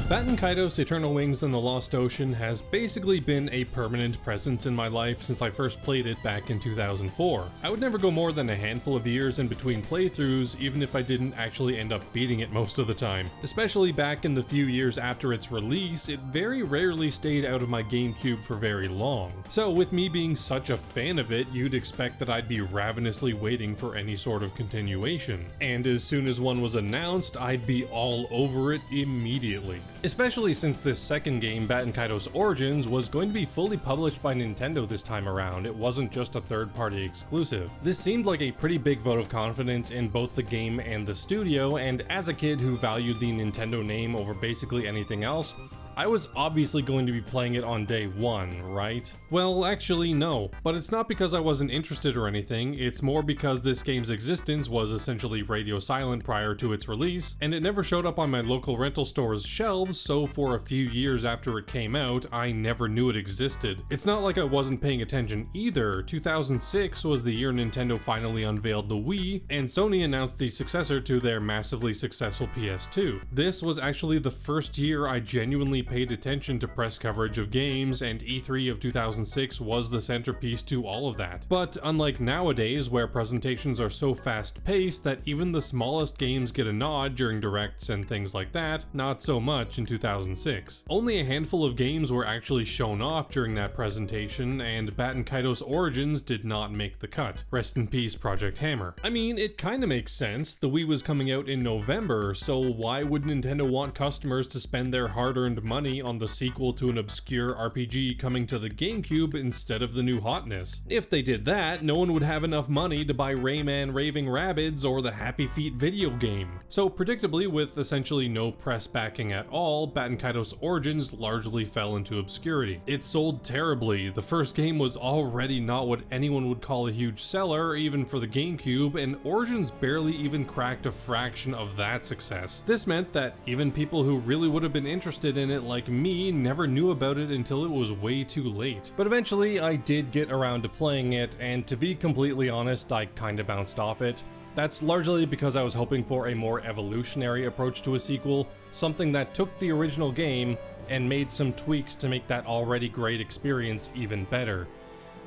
Baten Kaitos Eternal Wings and the Lost Ocean has basically been a permanent presence in my life since I first played it back in 2004. I would never go more than a handful of years in between playthroughs, even if I didn't actually end up beating it most of the time. Especially back in the few years after its release, it very rarely stayed out of my Gamecube for very long. So with me being such a fan of it, you'd expect that I'd be ravenously waiting for any sort of continuation. And as soon as one was announced, I'd be all over it immediately. Especially since this second game, Baten Kaitos Origins, was going to be fully published by Nintendo this time around. It wasn't just a third-party exclusive. This seemed like a pretty big vote of confidence in both the game and the studio, and as a kid who valued the Nintendo name over basically anything else, I was obviously going to be playing it on day one, right? Well, actually no, but it's not because I wasn't interested or anything, it's more because this game's existence was essentially radio silent prior to its release, and it never showed up on my local rental store's shelves, so for a few years after it came out, I never knew it existed. It's not like I wasn't paying attention either. 2006 was the year Nintendo finally unveiled the Wii, and Sony announced the successor to their massively successful PS2. This was actually the first year I genuinely paid attention to press coverage of games, and E3 of 2006 was the centerpiece to all of that. But unlike nowadays, where presentations are so fast-paced that even the smallest games get a nod during directs and things like that, not so much in 2006. Only a handful of games were actually shown off during that presentation, and Baten Kaitos Origins did not make the cut. Rest in peace, Project Hammer. I mean, it kinda makes sense. The Wii was coming out in November, so why would Nintendo want customers to spend their hard-earned money on the sequel to an obscure RPG coming to the Gamecube instead of the new hotness? If they did that, no one would have enough money to buy Rayman Raving Rabbids or the Happy Feet video game. So predictably, with essentially no press backing at all, Baten Kaitos Origins largely fell into obscurity. It sold terribly. The first game was already not what anyone would call a huge seller, even for the Gamecube, and Origins barely even cracked a fraction of that success. This meant that even people who really would have been interested in it like me never knew about it until it was way too late. But eventually I did get around to playing it, and to be completely honest, I kinda bounced off it. That's largely because I was hoping for a more evolutionary approach to a sequel, something that took the original game and made some tweaks to make that already great experience even better.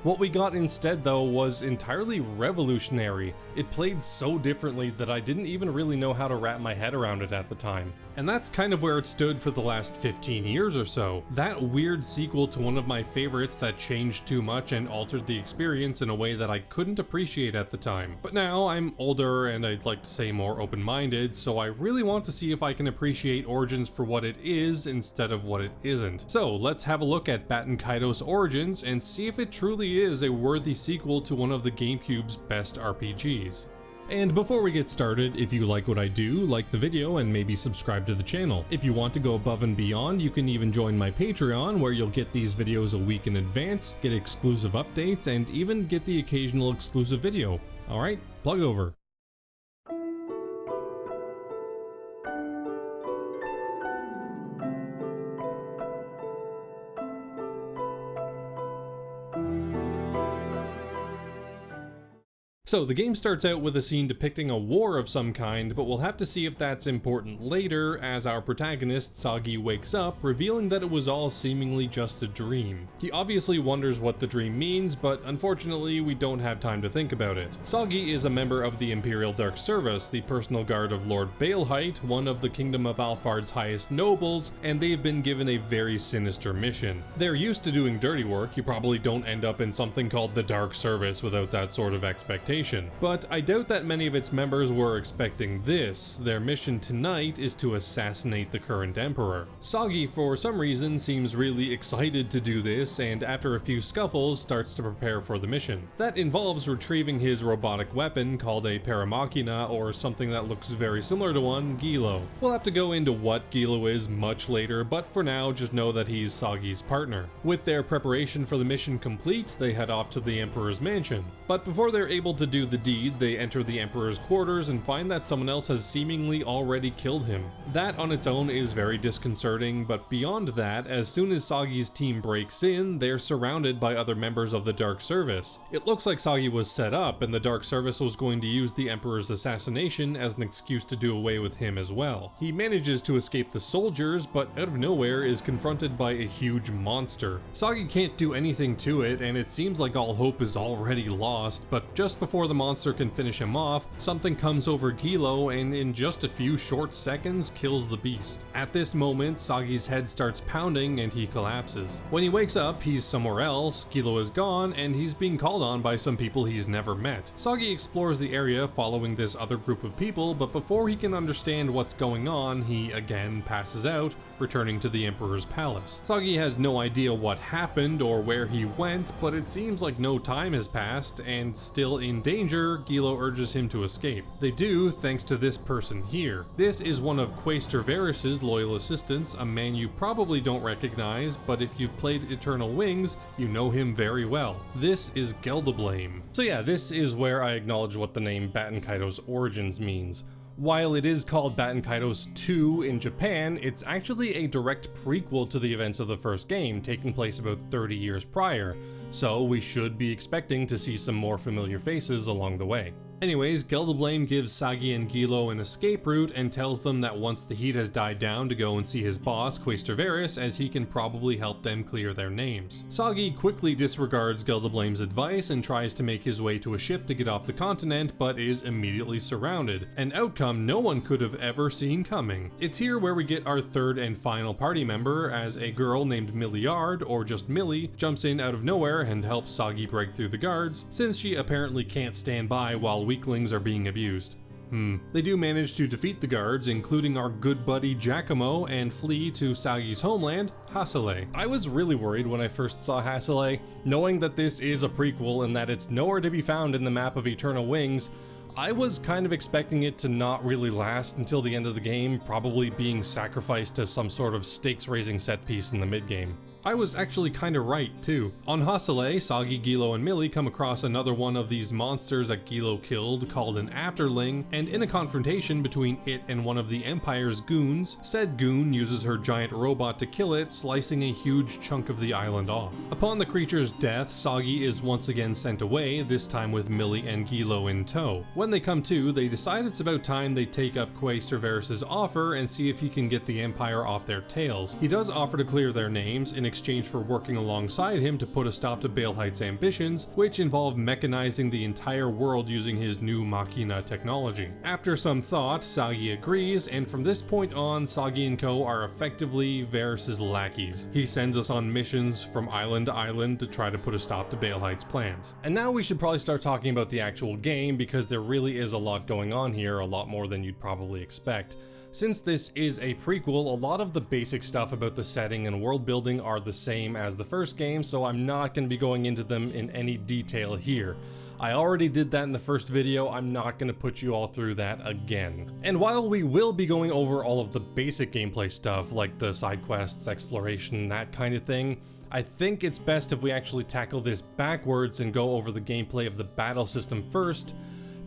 What we got instead, though, was entirely revolutionary. It played so differently that I didn't even really know how to wrap my head around it at the time. And that's kind of where it stood for the last 15 years or so. That weird sequel to one of my favorites that changed too much and altered the experience in a way that I couldn't appreciate at the time. But now I'm older and I'd like to say more open-minded, so I really want to see if I can appreciate Origins for what it is instead of what it isn't. So let's have a look at Baten Kaitos Origins and see if it truly is a worthy sequel to one of the GameCube's best RPGs. And before we get started, if you like what I do, like the video and maybe subscribe to the channel. If you want to go above and beyond, you can even join my Patreon, where you'll get these videos a week in advance, get exclusive updates, and even get the occasional exclusive video. Alright, plug over. So the game starts out with a scene depicting a war of some kind, but we'll have to see if that's important later, as our protagonist, Sagi, wakes up, revealing that it was all seemingly just a dream. He obviously wonders what the dream means, but unfortunately we don't have time to think about it. Sagi is a member of the Imperial Dark Service, the personal guard of Lord Baelheit, one of the Kingdom of Alfard's highest nobles, and they've been given a very sinister mission. They're used to doing dirty work. You probably don't end up in something called the Dark Service without that sort of expectation. But I doubt that many of its members were expecting this. Their mission tonight is to assassinate the current emperor. Sagi, for some reason, seems really excited to do this, and after a few scuffles, starts to prepare for the mission. That involves retrieving his robotic weapon called a paramachina, or something that looks very similar to one, Gilo. We'll have to go into what Gilo is much later, but for now, just know that he's Sagi's partner. With their preparation for the mission complete, they head off to the emperor's mansion. But before they're able to to do the deed, they enter the Emperor's quarters and find that someone else has seemingly already killed him. That on its own is very disconcerting, but beyond that, as soon as Sagi's team breaks in, they're surrounded by other members of the Dark Service. It looks like Sagi was set up, and the Dark Service was going to use the Emperor's assassination as an excuse to do away with him as well. He manages to escape the soldiers, but out of nowhere is confronted by a huge monster. Sagi can't do anything to it, and it seems like all hope is already lost, but just before the monster can finish him off, something comes over Gilo and in just a few short seconds kills the beast. At this moment, Sagi's head starts pounding and he collapses. When he wakes up, he's somewhere else, Gilo is gone, and he's being called on by some people he's never met. Sagi explores the area following this other group of people, but before he can understand what's going on, he again passes out, returning to the Emperor's palace. Sagi has no idea what happened or where he went, but it seems like no time has passed, and still in danger, Gilo urges him to escape. They do, thanks to this person here. This is one of Quaestor Varys' loyal assistants, a man you probably don't recognize, but if you've played Eternal Wings, you know him very well. This is Geldablame. So yeah, this is where I acknowledge what the name Baten Kaitos Origins means. While it is called Baten Kaitos 2 in Japan, it's actually a direct prequel to the events of the first game, taking place about 30 years prior, so we should be expecting to see some more familiar faces along the way. Anyways, Geldablame gives Sagi and Gilo an escape route and tells them that once the heat has died down to go and see his boss, Quaestor Varys, as he can probably help them clear their names. Sagi quickly disregards Geldablame's advice and tries to make his way to a ship to get off the continent, but is immediately surrounded, an outcome no one could have ever seen coming. It's here where we get our third and final party member, as a girl named Milliard, or just Millie, jumps in out of nowhere and helps Sagi break through the guards, since she apparently can't stand by while weaklings are being abused. They do manage to defeat the guards, including our good buddy Giacomo, and flee to Sagi's homeland, Hasale. I was really worried when I first saw Hasale, knowing that this is a prequel and that it's nowhere to be found in the map of Eternal Wings. I was kind of expecting it to not really last until the end of the game, probably being sacrificed as some sort of stakes-raising set piece in the mid-game. I was actually kinda right, too. On Hasale, Sagi, Gilo, and Millie come across another one of these monsters that Gilo killed, called an Afterling, and in a confrontation between it and one of the Empire's goons, said goon uses her giant robot to kill it, slicing a huge chunk of the island off. Upon the creature's death, Sagi is once again sent away, this time with Millie and Gilo in tow. When they come to, they decide it's about time they take up Quaestor Varys' offer and see if he can get the Empire off their tails. He does offer to clear their names in exchange for working alongside him to put a stop to Baelheit's ambitions, which involve mechanizing the entire world using his new Machina technology. After some thought, Sagi agrees, and from this point on, Sagi and co are effectively Varys' lackeys. He sends us on missions from island to island to try to put a stop to Baelheit's plans. And now we should probably start talking about the actual game, because there really is a lot going on here, a lot more than you'd probably expect. Since this is a prequel, a lot of the basic stuff about the setting and world building are the same as the first game, so I'm not going to be going into them in any detail here. I already did that in the first video, I'm not going to put you all through that again. And while we will be going over all of the basic gameplay stuff, like the side quests, exploration, that kind of thing, I think it's best if we actually tackle this backwards and go over the gameplay of the battle system first,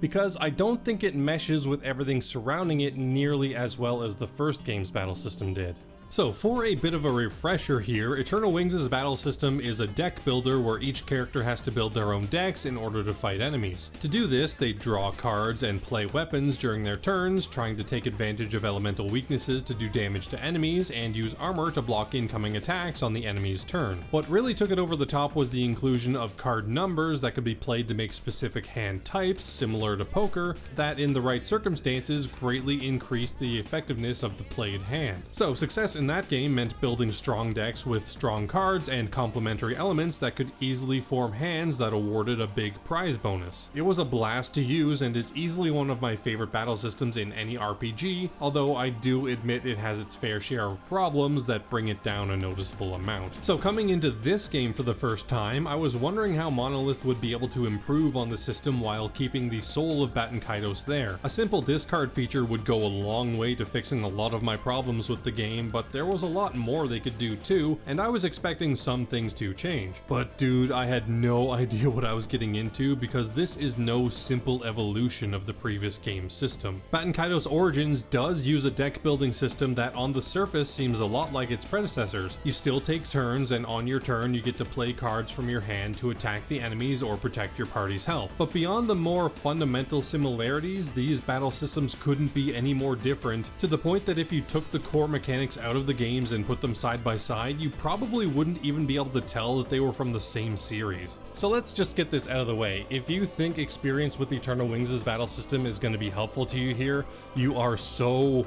because I don't think it meshes with everything surrounding it nearly as well as the first game's battle system did. So for a bit of a refresher here, Eternal Wings' battle system is a deck builder where each character has to build their own decks in order to fight enemies. To do this, they draw cards and play weapons during their turns, trying to take advantage of elemental weaknesses to do damage to enemies, and use armor to block incoming attacks on the enemy's turn. What really took it over the top was the inclusion of card numbers that could be played to make specific hand types, similar to poker, that in the right circumstances greatly increased the effectiveness of the played hand. So success in that game meant building strong decks with strong cards and complementary elements that could easily form hands that awarded a big prize bonus. It was a blast to use and is easily one of my favorite battle systems in any RPG, although I do admit it has its fair share of problems that bring it down a noticeable amount. So coming into this game for the first time, I was wondering how Monolith would be able to improve on the system while keeping the soul of Baten Kaitos there. A simple discard feature would go a long way to fixing a lot of my problems with the game, but there was a lot more they could do too, and I was expecting some things to change. But dude, I had no idea what I was getting into because this is no simple evolution of the previous game system. Baten Kaitos Origins does use a deck building system that on the surface seems a lot like its predecessors. You still take turns, and on your turn you get to play cards from your hand to attack the enemies or protect your party's health. But beyond the more fundamental similarities, these battle systems couldn't be any more different, to the point that if you took the core mechanics out of the games and put them side by side, you probably wouldn't even be able to tell that they were from the same series. So let's just get this out of the way. If you think experience with Eternal Wings' battle system is going to be helpful to you here, you are so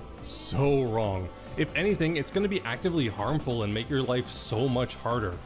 wrong. If anything, it's going to be actively harmful and make your life so much harder.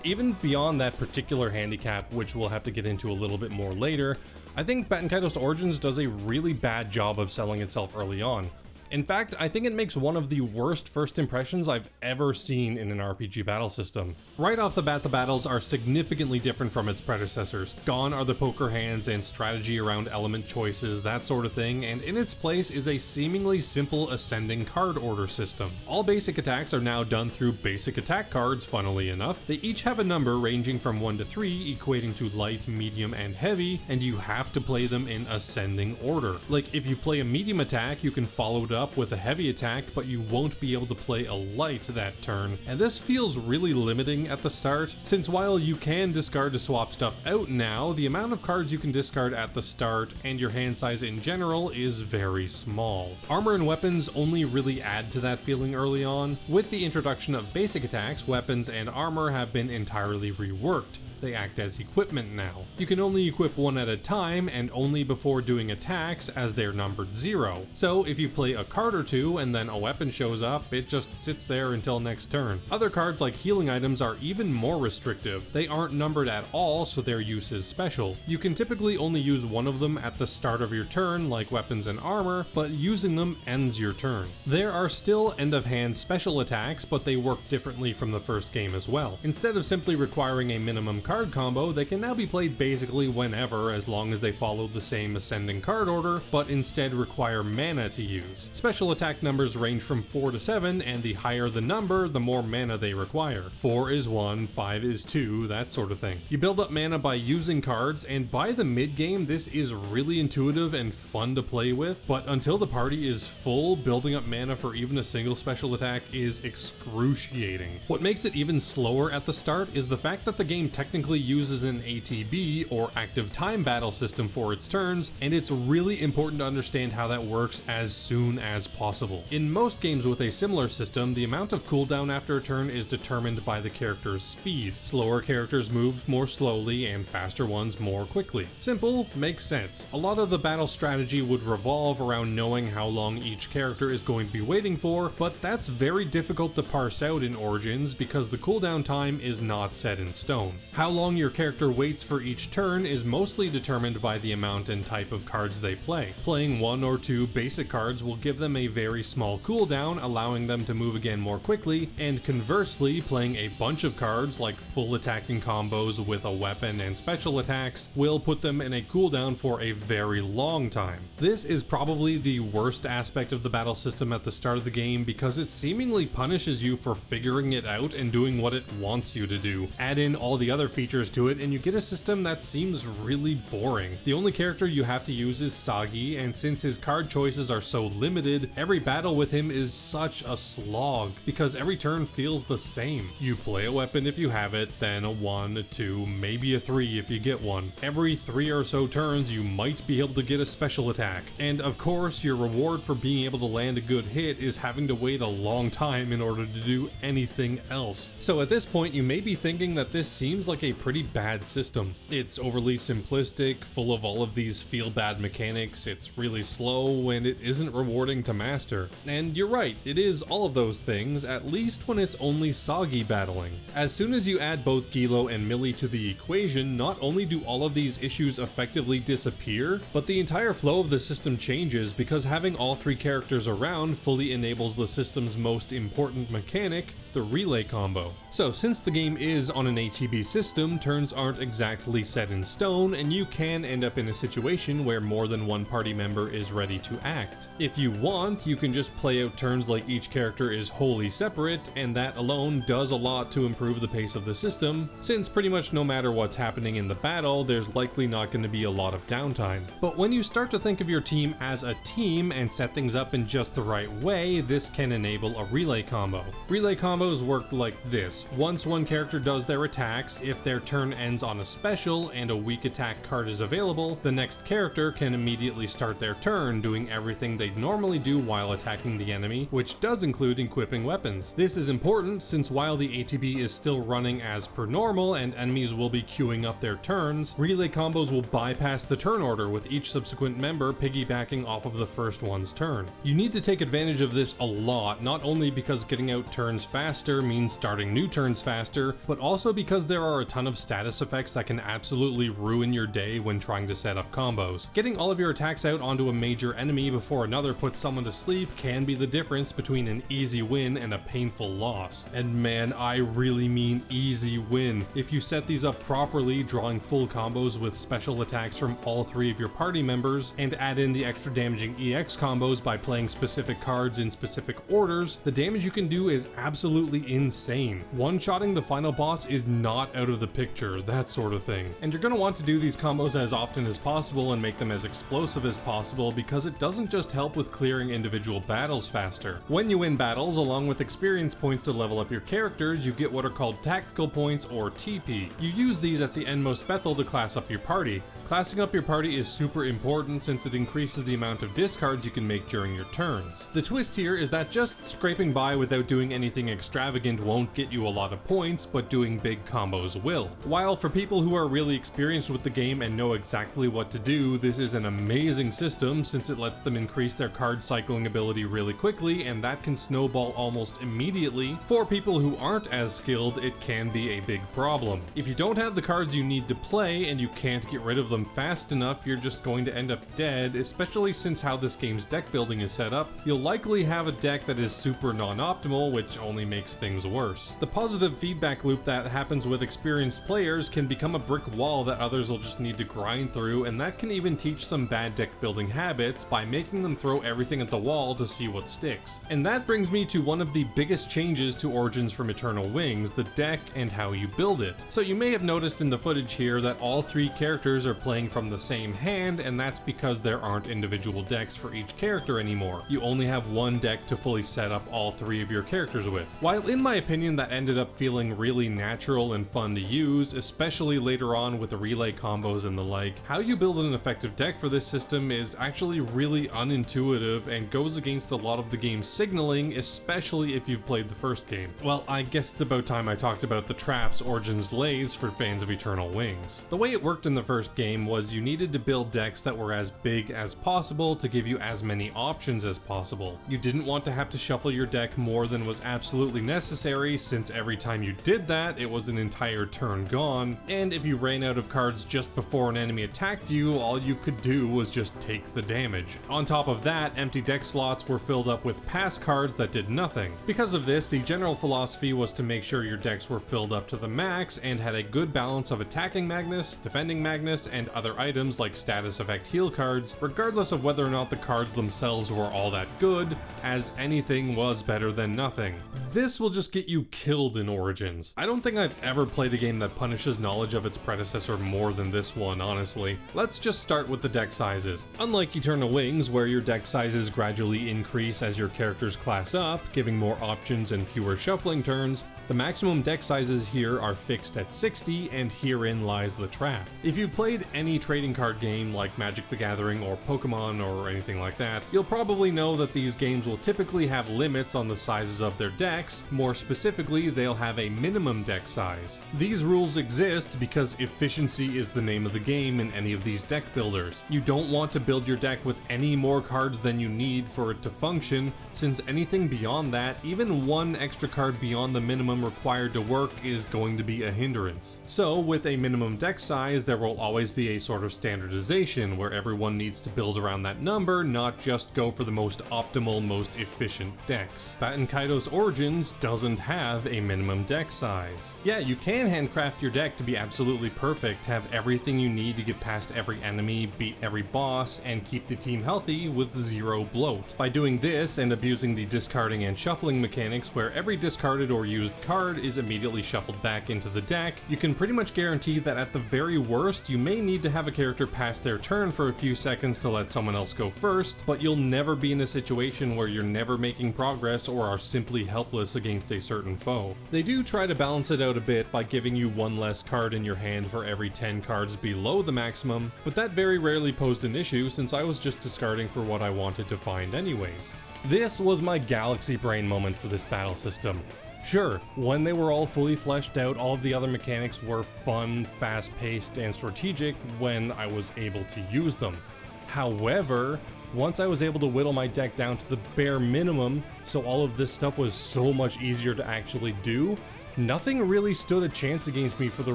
Even beyond that particular handicap, which we'll have to get into a little bit more later, I think Baten Kaitos Origins does a really bad job of selling itself early on. In fact, I think it makes one of the worst first impressions I've ever seen in an RPG battle system. Right off the bat, the battles are significantly different from its predecessors. Gone are the poker hands and strategy around element choices, that sort of thing, and in its place is a seemingly simple ascending card order system. All basic attacks are now done through basic attack cards, funnily enough. They each have a number ranging from 1 to 3, equating to light, medium, and heavy, and you have to play them in ascending order. Like, if you play a medium attack, you can follow it up with a heavy attack, but you won't be able to play a light that turn, and this feels really limiting at the start, since while you can discard to swap stuff out now, the amount of cards you can discard at the start and your hand size in general is very small. Armor and weapons only really add to that feeling early on. With the introduction of basic attacks, weapons and armor have been entirely reworked. They act as equipment now. You can only equip one at a time and only before doing attacks, as they're numbered 0. So if you play a card or two and then a weapon shows up, it just sits there until next turn. Other cards like healing items are even more restrictive. They aren't numbered at all, so their use is special. You can typically only use one of them at the start of your turn, like weapons and armor, but using them ends your turn. There are still end of hand special attacks, but they work differently from the first game as well. Instead of simply requiring a minimum card combo, they can now be played basically whenever, as long as they follow the same ascending card order, but instead require mana to use. Special attack numbers range from 4 to 7, and the higher the number, the more mana they require. 4 is 1, 5 is 2, that sort of thing. You build up mana by using cards, and by the mid-game, this is really intuitive and fun to play with, but until the party is full, building up mana for even a single special attack is excruciating. What makes it even slower at the start is the fact that the game technically uses an ATB, or active time battle system, for its turns, and it's really important to understand how that works as soon as possible. In most games with a similar system, the amount of cooldown after a turn is determined by the character's speed. Slower characters move more slowly and faster ones more quickly. Simple, makes sense. A lot of the battle strategy would revolve around knowing how long each character is going to be waiting for, but that's very difficult to parse out in Origins because the cooldown time is not set in stone. How long your character waits for each turn is mostly determined by the amount and type of cards they play. Playing 1 or 2 basic cards will give them a very small cooldown, allowing them to move again more quickly, and conversely, playing a bunch of cards like full attacking combos with a weapon and special attacks will put them in a cooldown for a very long time. This is probably the worst aspect of the battle system at the start of the game because it seemingly punishes you for figuring it out and doing what it wants you to do. Add in all the other features to it and you get a system that seems really boring. The only character you have to use is Sagi, and since his card choices are so limited, every battle with him is such a slog because every turn feels the same. You play a weapon if you have it, then a 1, a 2, maybe a 3 if you get one. Every 3 or so turns you might be able to get a special attack, and of course your reward for being able to land a good hit is having to wait a long time in order to do anything else. So at this point you may be thinking that this seems like a pretty bad system. It's overly simplistic, full of all of these feel-bad mechanics, it's really slow, and it isn't rewarding to master. And you're right, it is all of those things, at least when it's only Sagi battling. As soon as you add both Gilo and Millie to the equation, not only do all of these issues effectively disappear, but the entire flow of the system changes because having all 3 characters around fully enables the system's most important mechanic, the relay combo. So since the game is on an ATB system, system, turns aren't exactly set in stone, and you can end up in a situation where more than one party member is ready to act. If you want, you can just play out turns like each character is wholly separate, and that alone does a lot to improve the pace of the system, since pretty much no matter what's happening in the battle, there's likely not going to be a lot of downtime. But when you start to think of your team as a team and set things up in just the right way, this can enable a relay combo. Relay combos work like this. Once one character does their attacks, if their turn ends on a special and a weak attack card is available, the next character can immediately start their turn doing everything they'd normally do while attacking the enemy, which does include equipping weapons. This is important since while the ATB is still running as per normal and enemies will be queuing up their turns, relay combos will bypass the turn order with each subsequent member piggybacking off of the first one's turn. You need to take advantage of this a lot, not only because getting out turns faster means starting new turns faster, but also because there are a ton of status effects that can absolutely ruin your day when trying to set up combos. Getting all of your attacks out onto a major enemy before another puts someone to sleep can be the difference between an easy win and a painful loss. And man, I really mean easy win. If you set these up properly, drawing full combos with special attacks from all three of your party members, and add in the extra damaging EX combos by playing specific cards in specific orders, the damage you can do is absolutely insane. One-shotting the final boss is not out of the picture, that sort of thing. And you're going to want to do these combos as often as possible and make them as explosive as possible because it doesn't just help with clearing individual battles faster. When you win battles, along with experience points to level up your characters, you get what are called tactical points or TP. You use these at the endmost Bethel to class up your party. Classing up your party is super important since it increases the amount of discards you can make during your turns. The twist here is that just scraping by without doing anything extravagant won't get you a lot of points, but doing big combos will. While for people who are really experienced with the game and know exactly what to do, this is an amazing system since it lets them increase their card cycling ability really quickly, and that can snowball almost immediately. For people who aren't as skilled, it can be a big problem. If you don't have the cards you need to play and you can't get rid of them fast enough, you're just going to end up dead, especially since how this game's deck building is set up. You'll likely have a deck that is super non-optimal, which only makes things worse. The positive feedback loop that happens with experienced players can become a brick wall that others will just need to grind through, and that can even teach some bad deck building habits by making them throw everything at the wall to see what sticks. And that brings me to one of the biggest changes to Origins from Eternal Wings, the deck and how you build it. So you may have noticed in the footage here that all three characters are playing from the same hand, and that's because there aren't individual decks for each character anymore. You only have one deck to fully set up all three of your characters with. While in my opinion that ended up feeling really natural and fun to use, especially later on with the relay combos and the like, how you build an effective deck for this system is actually really unintuitive and goes against a lot of the game's signaling, especially if you've played the first game. Well, I guess it's about time I talked about the traps Origins lays for fans of Eternal Wings. The way it worked in the first game was you needed to build decks that were as big as possible to give you as many options as possible. You didn't want to have to shuffle your deck more than was absolutely necessary, since every time you did that, it was an entire turn gone, and if you ran out of cards just before an enemy attacked you, all you could do was just take the damage. On top of that, empty deck slots were filled up with pass cards that did nothing. Because of this, the general philosophy was to make sure your decks were filled up to the max and had a good balance of attacking Magnus, defending Magnus, and other items like status effect heal cards, regardless of whether or not the cards themselves were all that good, as anything was better than nothing. This will just get you killed in Origins. I don't think I've ever played a game that punishes knowledge of its predecessor more than this one, honestly. Let's just start with the deck sizes. Unlike Eternal Wings, where your deck sizes gradually increase as your characters class up, giving more options and fewer shuffling turns, the maximum deck sizes here are fixed at 60, and herein lies the trap. If you've played any trading card game like Magic the Gathering or Pokemon or anything like that, you'll probably know that these games will typically have limits on the sizes of their decks. More specifically, they'll have a minimum deck size. These rules exist because efficiency is the name of the game in any of these deck builders. You don't want to build your deck with any more cards than you need for it to function, since anything beyond that, even one extra card beyond the minimum required to work, is going to be a hindrance. So with a minimum deck size, there will always be be a sort of standardization where everyone needs to build around that number, not just go for the most optimal, most efficient decks. Baten Kaitos Origins doesn't have a minimum deck size. Yeah, you can handcraft your deck to be absolutely perfect, have everything you need to get past every enemy, beat every boss, and keep the team healthy with zero bloat. By doing this and abusing the discarding and shuffling mechanics where every discarded or used card is immediately shuffled back into the deck, you can pretty much guarantee that at the very worst, you may need to have a character pass their turn for a few seconds to let someone else go first, but you'll never be in a situation where you're never making progress or are simply helpless against a certain foe. They do try to balance it out a bit by giving you one less card in your hand for every 10 cards below the maximum, but that very rarely posed an issue since I was just discarding for what I wanted to find anyways. This was my galaxy brain moment for this battle system. Sure, when they were all fully fleshed out, all of the other mechanics were fun, fast-paced, and strategic when I was able to use them. However, once I was able to whittle my deck down to the bare minimum, so all of this stuff was so much easier to actually do, nothing really stood a chance against me for the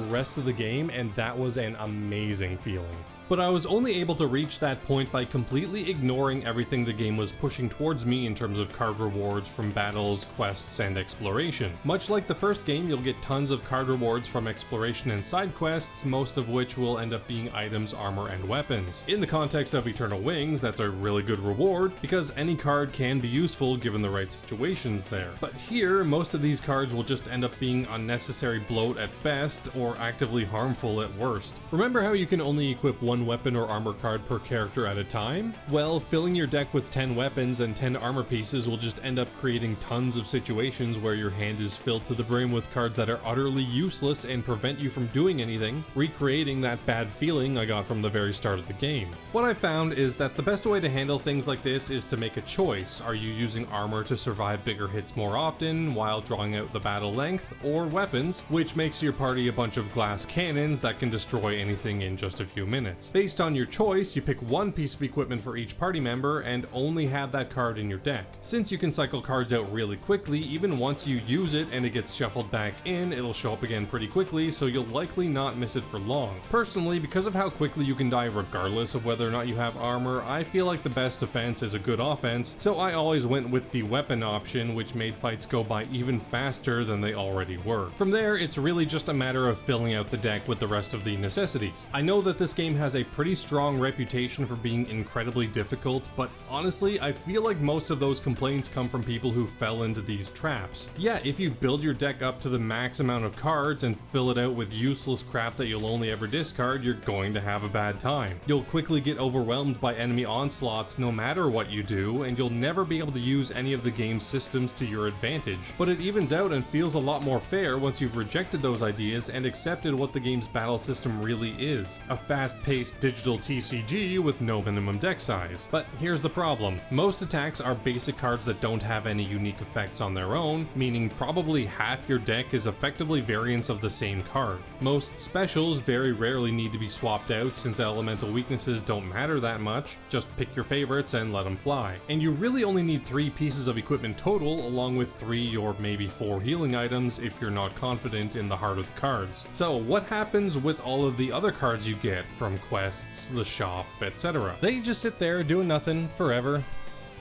rest of the game, and that was an amazing feeling. But I was only able to reach that point by completely ignoring everything the game was pushing towards me in terms of card rewards from battles, quests, and exploration. Much like the first game, you'll get tons of card rewards from exploration and side quests, most of which will end up being items, armor, and weapons. In the context of Eternal Wings, that's a really good reward, because any card can be useful given the right situations there. But here, most of these cards will just end up being unnecessary bloat at best, or actively harmful at worst. Remember how you can only equip one weapon or armor card per character at a time? Well, filling your deck with 10 weapons and 10 armor pieces will just end up creating tons of situations where your hand is filled to the brim with cards that are utterly useless and prevent you from doing anything, recreating that bad feeling I got from the very start of the game. What I found is that the best way to handle things like this is to make a choice. Are you using armor to survive bigger hits more often while drawing out the battle length, or weapons, which makes your party a bunch of glass cannons that can destroy anything in just a few minutes? Based on your choice, you pick one piece of equipment for each party member and only have that card in your deck. Since you can cycle cards out really quickly, even once you use it and it gets shuffled back in, it'll show up again pretty quickly, so you'll likely not miss it for long. Personally, because of how quickly you can die regardless of whether or not you have armor, I feel like the best defense is a good offense, so I always went with the weapon option, which made fights go by even faster than they already were. From there, it's really just a matter of filling out the deck with the rest of the necessities. I know that this game has a pretty strong reputation for being incredibly difficult, but honestly, I feel like most of those complaints come from people who fell into these traps. Yeah, if you build your deck up to the max amount of cards and fill it out with useless crap that you'll only ever discard, you're going to have a bad time. You'll quickly get overwhelmed by enemy onslaughts no matter what you do, and you'll never be able to use any of the game's systems to your advantage. But it evens out and feels a lot more fair once you've rejected those ideas and accepted what the game's battle system really is. A fast-paced digital TCG with no minimum deck size. But here's the problem. Most attacks are basic cards that don't have any unique effects on their own, meaning probably half your deck is effectively variants of the same card. Most specials very rarely need to be swapped out since elemental weaknesses don't matter that much, just pick your favorites and let them fly. And you really only need 3 pieces of equipment total, along with 3 or maybe 4 healing items if you're not confident in the heart of the cards. So what happens with all of the other cards you get from quests, the shop, etc.? They just sit there doing nothing forever.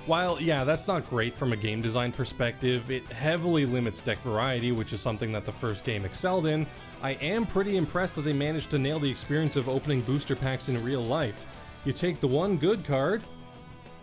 While, yeah, that's not great from a game design perspective, it heavily limits deck variety, which is something that the first game excelled in. I am pretty impressed that they managed to nail the experience of opening booster packs in real life. You take the one good card,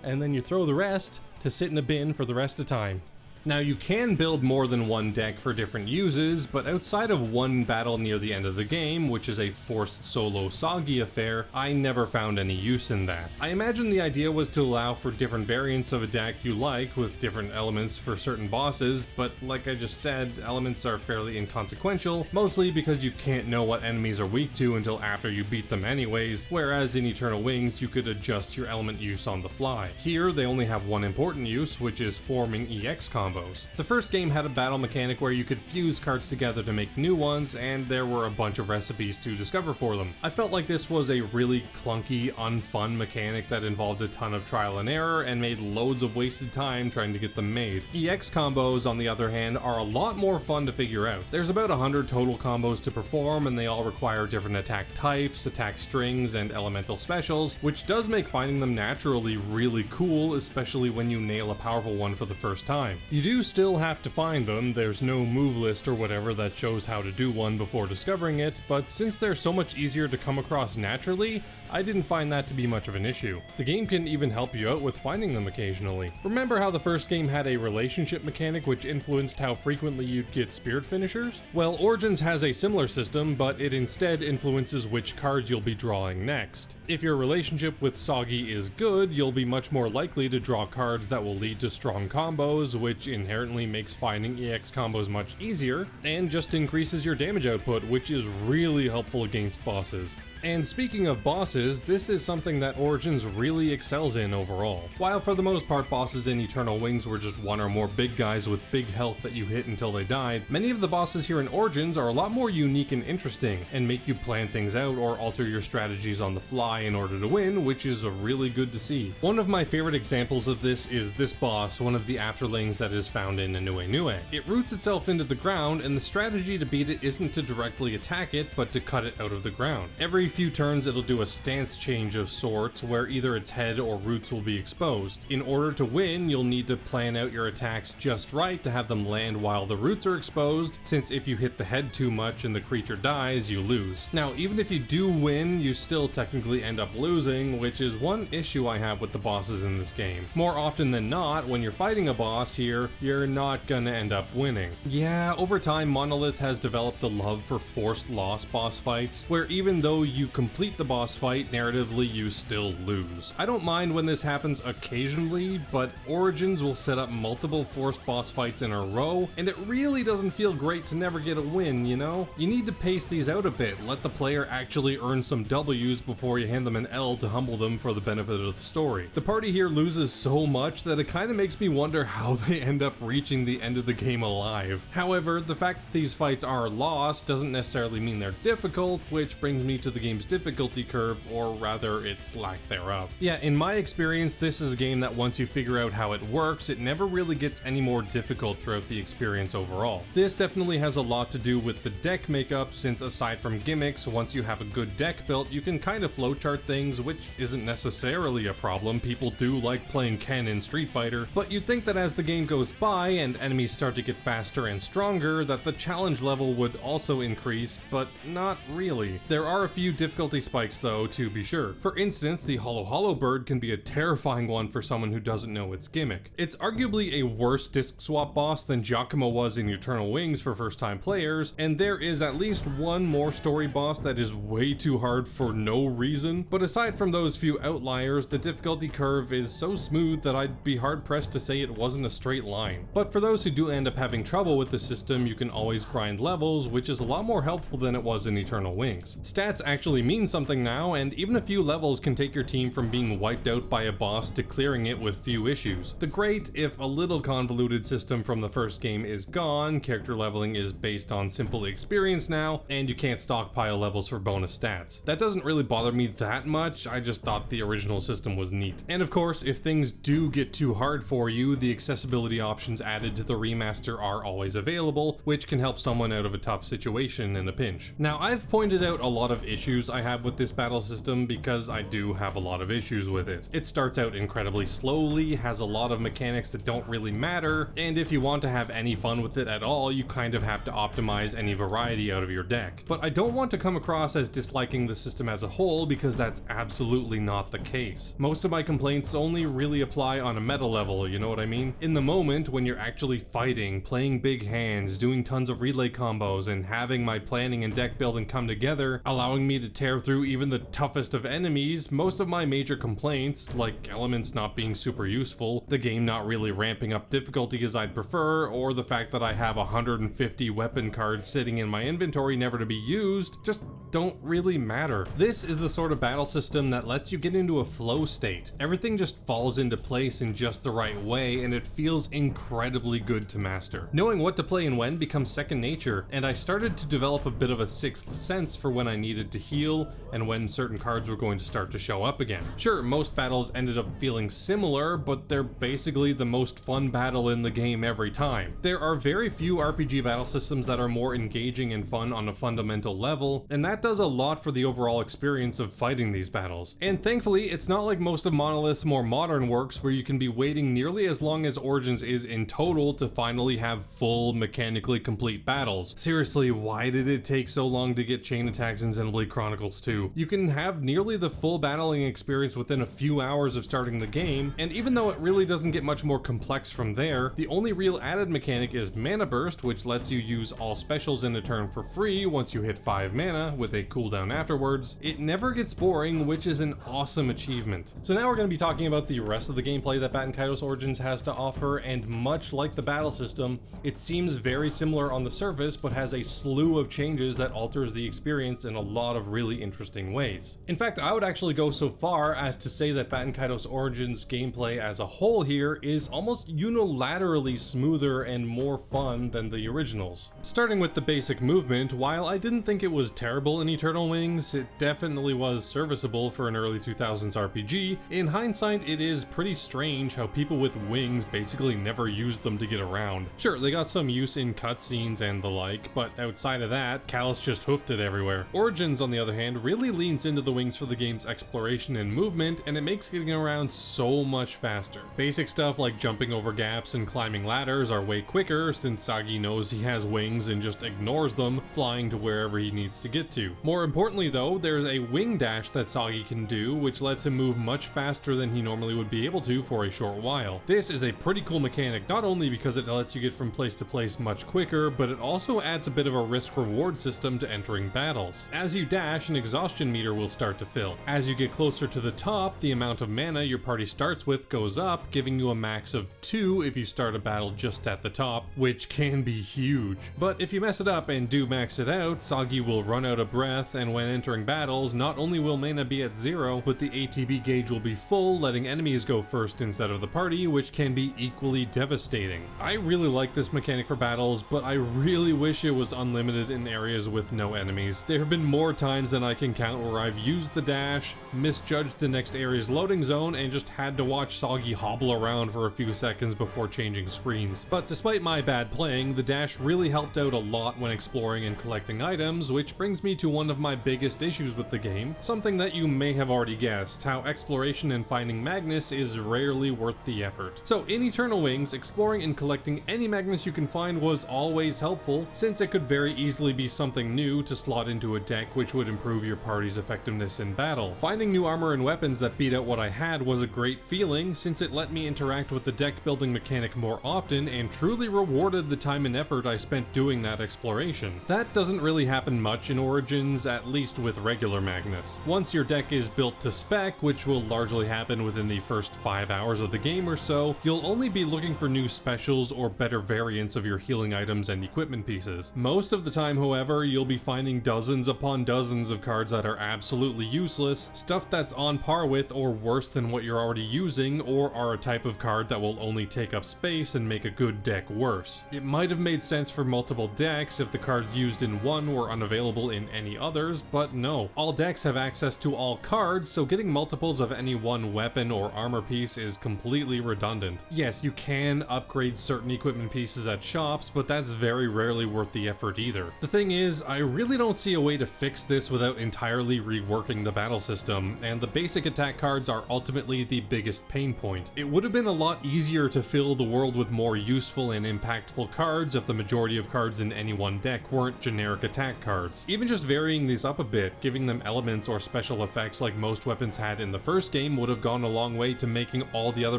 and then you throw the rest to sit in a bin for the rest of time. Now, you can build more than one deck for different uses, but outside of one battle near the end of the game, which is a forced solo soggy affair, I never found any use in that. I imagine the idea was to allow for different variants of a deck you like with different elements for certain bosses, but like I just said, elements are fairly inconsequential, mostly because you can't know what enemies are weak to until after you beat them anyways, whereas in Eternal Wings you could adjust your element use on the fly. Here, they only have one important use, which is forming EX combos. combos. The first game had a battle mechanic where you could fuse cards together to make new ones, and there were a bunch of recipes to discover for them. I felt like this was a really clunky, unfun mechanic that involved a ton of trial and error and made loads of wasted time trying to get them made. EX combos, on the other hand, are a lot more fun to figure out. There's about 100 total combos to perform, and they all require different attack types, attack strings, and elemental specials, which does make finding them naturally really cool, especially when you nail a powerful one for the first time. You do still have to find them, there's no move list or whatever that shows how to do one before discovering it, but since they're so much easier to come across naturally, I didn't find that to be much of an issue. The game can even help you out with finding them occasionally. Remember how the first game had a relationship mechanic which influenced how frequently you'd get spirit finishers? Well, Origins has a similar system, but it instead influences which cards you'll be drawing next. If your relationship with Soggy is good, you'll be much more likely to draw cards that will lead to strong combos, which inherently makes finding EX combos much easier, and just increases your damage output, which is really helpful against bosses. And speaking of bosses, this is something that Origins really excels in overall. While for the most part bosses in Eternal Wings were just one or more big guys with big health that you hit until they died, many of the bosses here in Origins are a lot more unique and interesting, and make you plan things out or alter your strategies on the fly in order to win, which is really good to see. One of my favorite examples of this is this boss, one of the afterlings that is found in Anue Nue. It roots itself into the ground, and the strategy to beat it isn't to directly attack it, but to cut it out of the ground. Every few turns it'll do a stance change of sorts where either its head or roots will be exposed. In order to win, you'll need to plan out your attacks just right to have them land while the roots are exposed, since if you hit the head too much and the creature dies, you lose. Now, even if you do win, you still technically end up losing, which is one issue I have with the bosses in this game. More often than not, when you're fighting a boss here, you're not gonna end up winning. Yeah, over time Monolith has developed a love for forced loss boss fights, where even though you complete the boss fight, narratively you still lose. I don't mind when this happens occasionally, but Origins will set up multiple forced boss fights in a row, and it really doesn't feel great to never get a win, you know? You need to pace these out a bit, let the player actually earn some W's before you hand them an L to humble them for the benefit of the story. The party here loses so much that it kinda makes me wonder how they end up reaching the end of the game alive. However, the fact that these fights are lost doesn't necessarily mean they're difficult, which brings me to the game's difficulty curve, or rather its lack thereof. Yeah, in my experience, this is a game that once you figure out how it works, it never really gets any more difficult throughout the experience overall. This definitely has a lot to do with the deck makeup, since aside from gimmicks, once you have a good deck built, you can kind of flowchart things, which isn't necessarily a problem. People do like playing Ken in Street Fighter, but you'd think that as the game goes by and enemies start to get faster and stronger, that the challenge level would also increase, but not really. There are a few difficulty spikes though, to be sure. For instance, the Hollow Bird can be a terrifying one for someone who doesn't know its gimmick. It's arguably a worse disc swap boss than Giacomo was in Eternal Wings for first time players, and there is at least one more story boss that is way too hard for no reason, but aside from those few outliers, the difficulty curve is so smooth that I'd be hard pressed to say it wasn't a straight line. But for those who do end up having trouble with the system, you can always grind levels, which is a lot more helpful than it was in Eternal Wings. Stats actually mean something now, and even a few levels can take your team from being wiped out by a boss to clearing it with few issues. The great, if a little convoluted system from the first game is gone, character leveling is based on simple experience now, and you can't stockpile levels for bonus stats. That doesn't really bother me that much, I just thought the original system was neat. And of course, if things do get too hard for you, the accessibility options added to the remaster are always available, which can help someone out of a tough situation in a pinch. Now, I've pointed out a lot of issues I have with this battle system because I do have a lot of issues with it. It starts out incredibly slowly, has a lot of mechanics that don't really matter, and if you want to have any fun with it at all, you kind of have to optimize any variety out of your deck. But I don't want to come across as disliking the system as a whole, because that's absolutely not the case. Most of my complaints only really apply on a meta level, you know what I mean? In the moment, when you're actually fighting, playing big hands, doing tons of relay combos, and having my planning and deck building come together, allowing me to tear through even the toughest of enemies, most of my major complaints, like elements not being super useful, the game not really ramping up difficulty as I'd prefer, or the fact that I have 150 weapon cards sitting in my inventory never to be used, just don't really matter. This is the sort of battle system that lets you get into a flow state. Everything just falls into place in just the right way, and it feels incredibly good to master. Knowing what to play and when becomes second nature, and I started to develop a bit of a sixth sense for when I needed to heal and when certain cards were going to start to show up again. Sure, most battles ended up feeling similar, but they're basically the most fun battle in the game every time. There are very few RPG battle systems that are more engaging and fun on a fundamental level, and that does a lot for the overall experience of fighting these battles. And thankfully, it's not like most of Monolith's more modern works where you can be waiting nearly as long as Origins is in total to finally have full, mechanically complete battles. Seriously, why did it take so long to get chain attacks in Xenoblade Chronicles 2? You can have nearly the full battling experience within a few hours of starting the game, and even though it really doesn't get much more complex from there, the only real added mechanic is Mana Burst, which lets you use all specials in a turn for free once you hit 5 mana, with a cooldown afterwards. It never gets boring, which is an awesome achievement. So now we're going to be talking about the rest of the gameplay that Baten Kaitos Origins has to offer, and much like the battle system, it seems very similar on the surface, but has a slew of changes that alters the experience in a lot of really interesting ways. In fact, I would actually go so far as to say that Baten Kaitos Origins gameplay as a whole here is almost unilaterally smoother and more fun than the originals. Starting with the basic movement, while I didn't think it was terrible in Eternal Wings, it definitely was serviceable for an early 2000s RPG. In hindsight, it is pretty strange how people with wings basically never used them to get around. Sure, they got some use in cutscenes and the like, but outside of that, Callus just hoofed it everywhere. Origins, on the other hand, really leans into the wings for the game's exploration and movement, and it makes getting around so much faster. Basic stuff like jumping over gaps and climbing ladders are way quicker since Sagi knows he has wings and just ignores them, flying to wherever he needs to get to. More importantly though, there's a wing dash that Sagi can do, which lets him move much faster than he normally would be able to for a short while. This is a pretty cool mechanic, not only because it lets you get from place to place much quicker, but it also adds a bit of a risk-reward system to entering battles. As you dash, an exhaustion meter will start to fill. As you get closer to the top, the amount of mana your party starts with goes up, giving you a max of 2 if you start a battle just at the top, which can be huge. But if you mess it up and do max it out, Sagi will run out of breath, and when entering battles, not only will mana be at 0, but the ATB gauge will be full, letting enemies go first instead of the party, which can be equally devastating. I really like this mechanic for battles, but I really wish it was unlimited in areas with no enemies. There have been more times than I can count where I've used the dash, misjudged the next area's loading zone, and just had to watch Sagi hobble around for a few seconds before changing screens. But despite my bad playing, the dash really helped out a lot when exploring and collecting items, which brings me to one of my biggest issues with the game, something that you may have already guessed: how exploration and finding Magnus is rarely worth the effort. So in Eternal Wings, exploring and collecting any Magnus you can find was always helpful, since it could very easily be something new to slot into a deck which would improve your party's effectiveness in battle. Finding new armor and weapons that beat out what I had was a great feeling, since it let me interact with the deck building mechanic more often and truly rewarded the time and effort I spent doing that exploration. That doesn't really happen much in Origins, at least with regular Magnus. Once your deck is built to spec, which will largely happen within the first 5 hours of the game or so, you'll only be looking for new specials or better variants of your healing items and equipment pieces. Most of the time, however, you'll be finding dozens upon dozens of cards that are absolutely useless, stuff that's on par with or worse than what you're already using, or are a type of card that will only take up space and make a good deck worse. It might have made sense for multiple decks if the cards used in one were unavailable in any others, but no. All decks have access to all cards, so getting multiples of any one weapon or armor piece is completely redundant. Yes, you can upgrade certain equipment pieces at shops, but that's very rarely worth the effort either. The thing is, I really don't see a way to fix this without entirely reworking the battle system, and the basic attack cards are ultimately the biggest pain point. It would have been a lot easier to fill the world with more useful and impactful cards if the majority of cards in any one deck weren't generic attack cards. Even just varying these up a bit, giving them elements or special effects like most weapons had in the first game, would have gone a long way to making all the other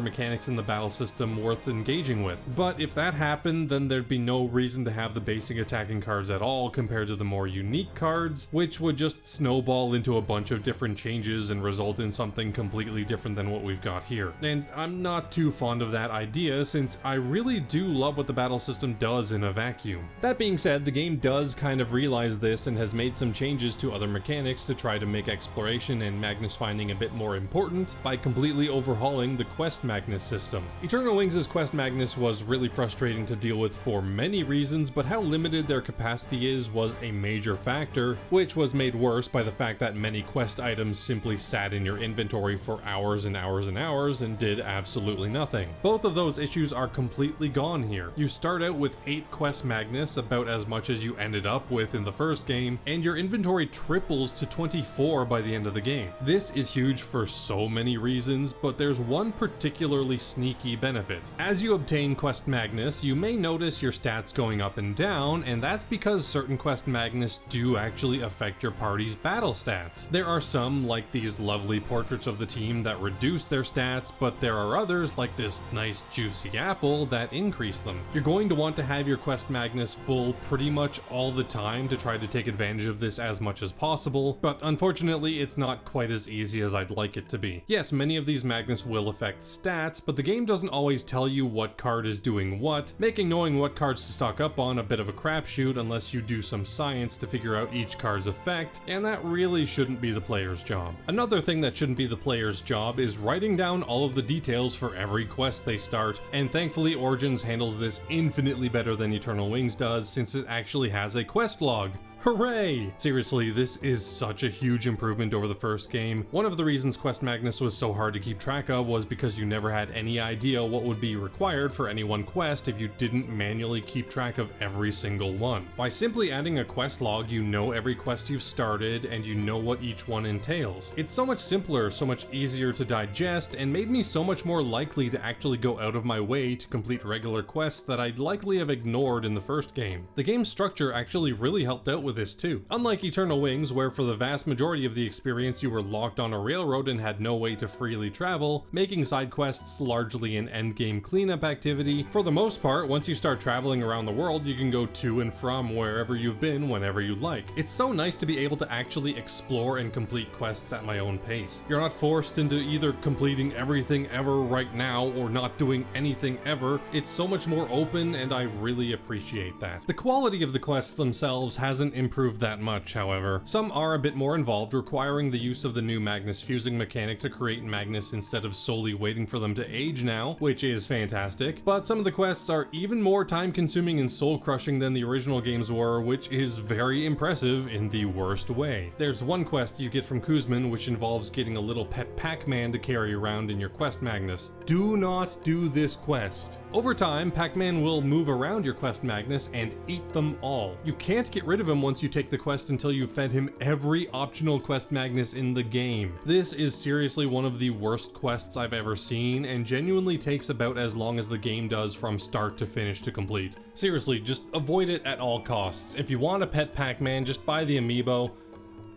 mechanics in the battle system worth engaging with. But if that happened, then there'd be no reason to have the basic attacking cards at all compared to the more unique cards, which would just snowball into a bunch of different changes and result in something completely different than what we've got here. And I'm not too fond of that idea, since I really do love what the battle system does in a vacuum. That being said, the game does kind of realize this and has made some changes to other mechanics to try to make exploration and Magnus finding a bit more important by completely overhauling the quest Magnus system. Eternal Wings' Quest Magnus was really frustrating to deal with for many reasons, but how limited their capacity is was a major factor, which was made worse by the fact that many quest items simply sat in your inventory for hours and hours and hours and did absolutely nothing. Both of those issues are completely gone here. You start out with 8 Quest Magnus, about as much as you ended up with in the first game, and your inventory triples to 24 by the end of the game. This is huge for so many reasons, but there's one particularly sneaky benefit. As you obtain Quest Magnus, you may notice your stats going up and down, and that's because certain Quest Magnus do actually affect your party's battle stats. There are some, like these lovely portraits of the team, that reduce their stats, but there are others, like this nice juicy apple, that increase them. You're going to want to have your Quest Magnus full pretty much all the time to try to take advantage of this as much as possible, but unfortunately it's not quite as easy as I'd like it to be. Yes, many of these Magnus will affect stats, but the game doesn't always tell you what card is doing what, making knowing what cards to stock up on a bit of a crapshoot unless you do some science to figure out each card's effect, and that really shouldn't be the player's job. Another thing that shouldn't be the player's job is writing down all of the details for every quest they start, and thankfully Origins handles this infinitely better than Eternal Wings does, since it actually has a quest log. Hooray! Seriously, this is such a huge improvement over the first game. One of the reasons Quest Magnus was so hard to keep track of was because you never had any idea what would be required for any one quest if you didn't manually keep track of every single one. By simply adding a quest log, you know every quest you've started and you know what each one entails. It's so much simpler, so much easier to digest, and made me so much more likely to actually go out of my way to complete regular quests that I'd likely have ignored in the first game. The game's structure actually really helped out with this too. Unlike Eternal Wings, where for the vast majority of the experience you were locked on a railroad and had no way to freely travel, making side quests largely an endgame cleanup activity, for the most part, once you start traveling around the world, you can go to and from wherever you've been whenever you like. It's so nice to be able to actually explore and complete quests at my own pace. You're not forced into either completing everything ever right now or not doing anything ever. It's so much more open, and I really appreciate that. The quality of the quests themselves hasn't improved that much, however. Some are a bit more involved, requiring the use of the new Magnus fusing mechanic to create Magnus instead of solely waiting for them to age now, which is fantastic, but some of the quests are even more time consuming and soul crushing than the original games were, which is very impressive in the worst way. There's one quest you get from Kuzman which involves getting a little pet Pac-Man to carry around in your Quest Magnus. Do not do this quest. Over time, Pac-Man will move around your Quest Magnus and eat them all. You can't get rid of him once you take the quest until you've fed him every optional Quest Magnus in the game. This is seriously one of the worst quests I've ever seen, and genuinely takes about as long as the game does from start to finish to complete. Seriously, just avoid it at all costs. If you want a pet Pac-Man, just buy the amiibo.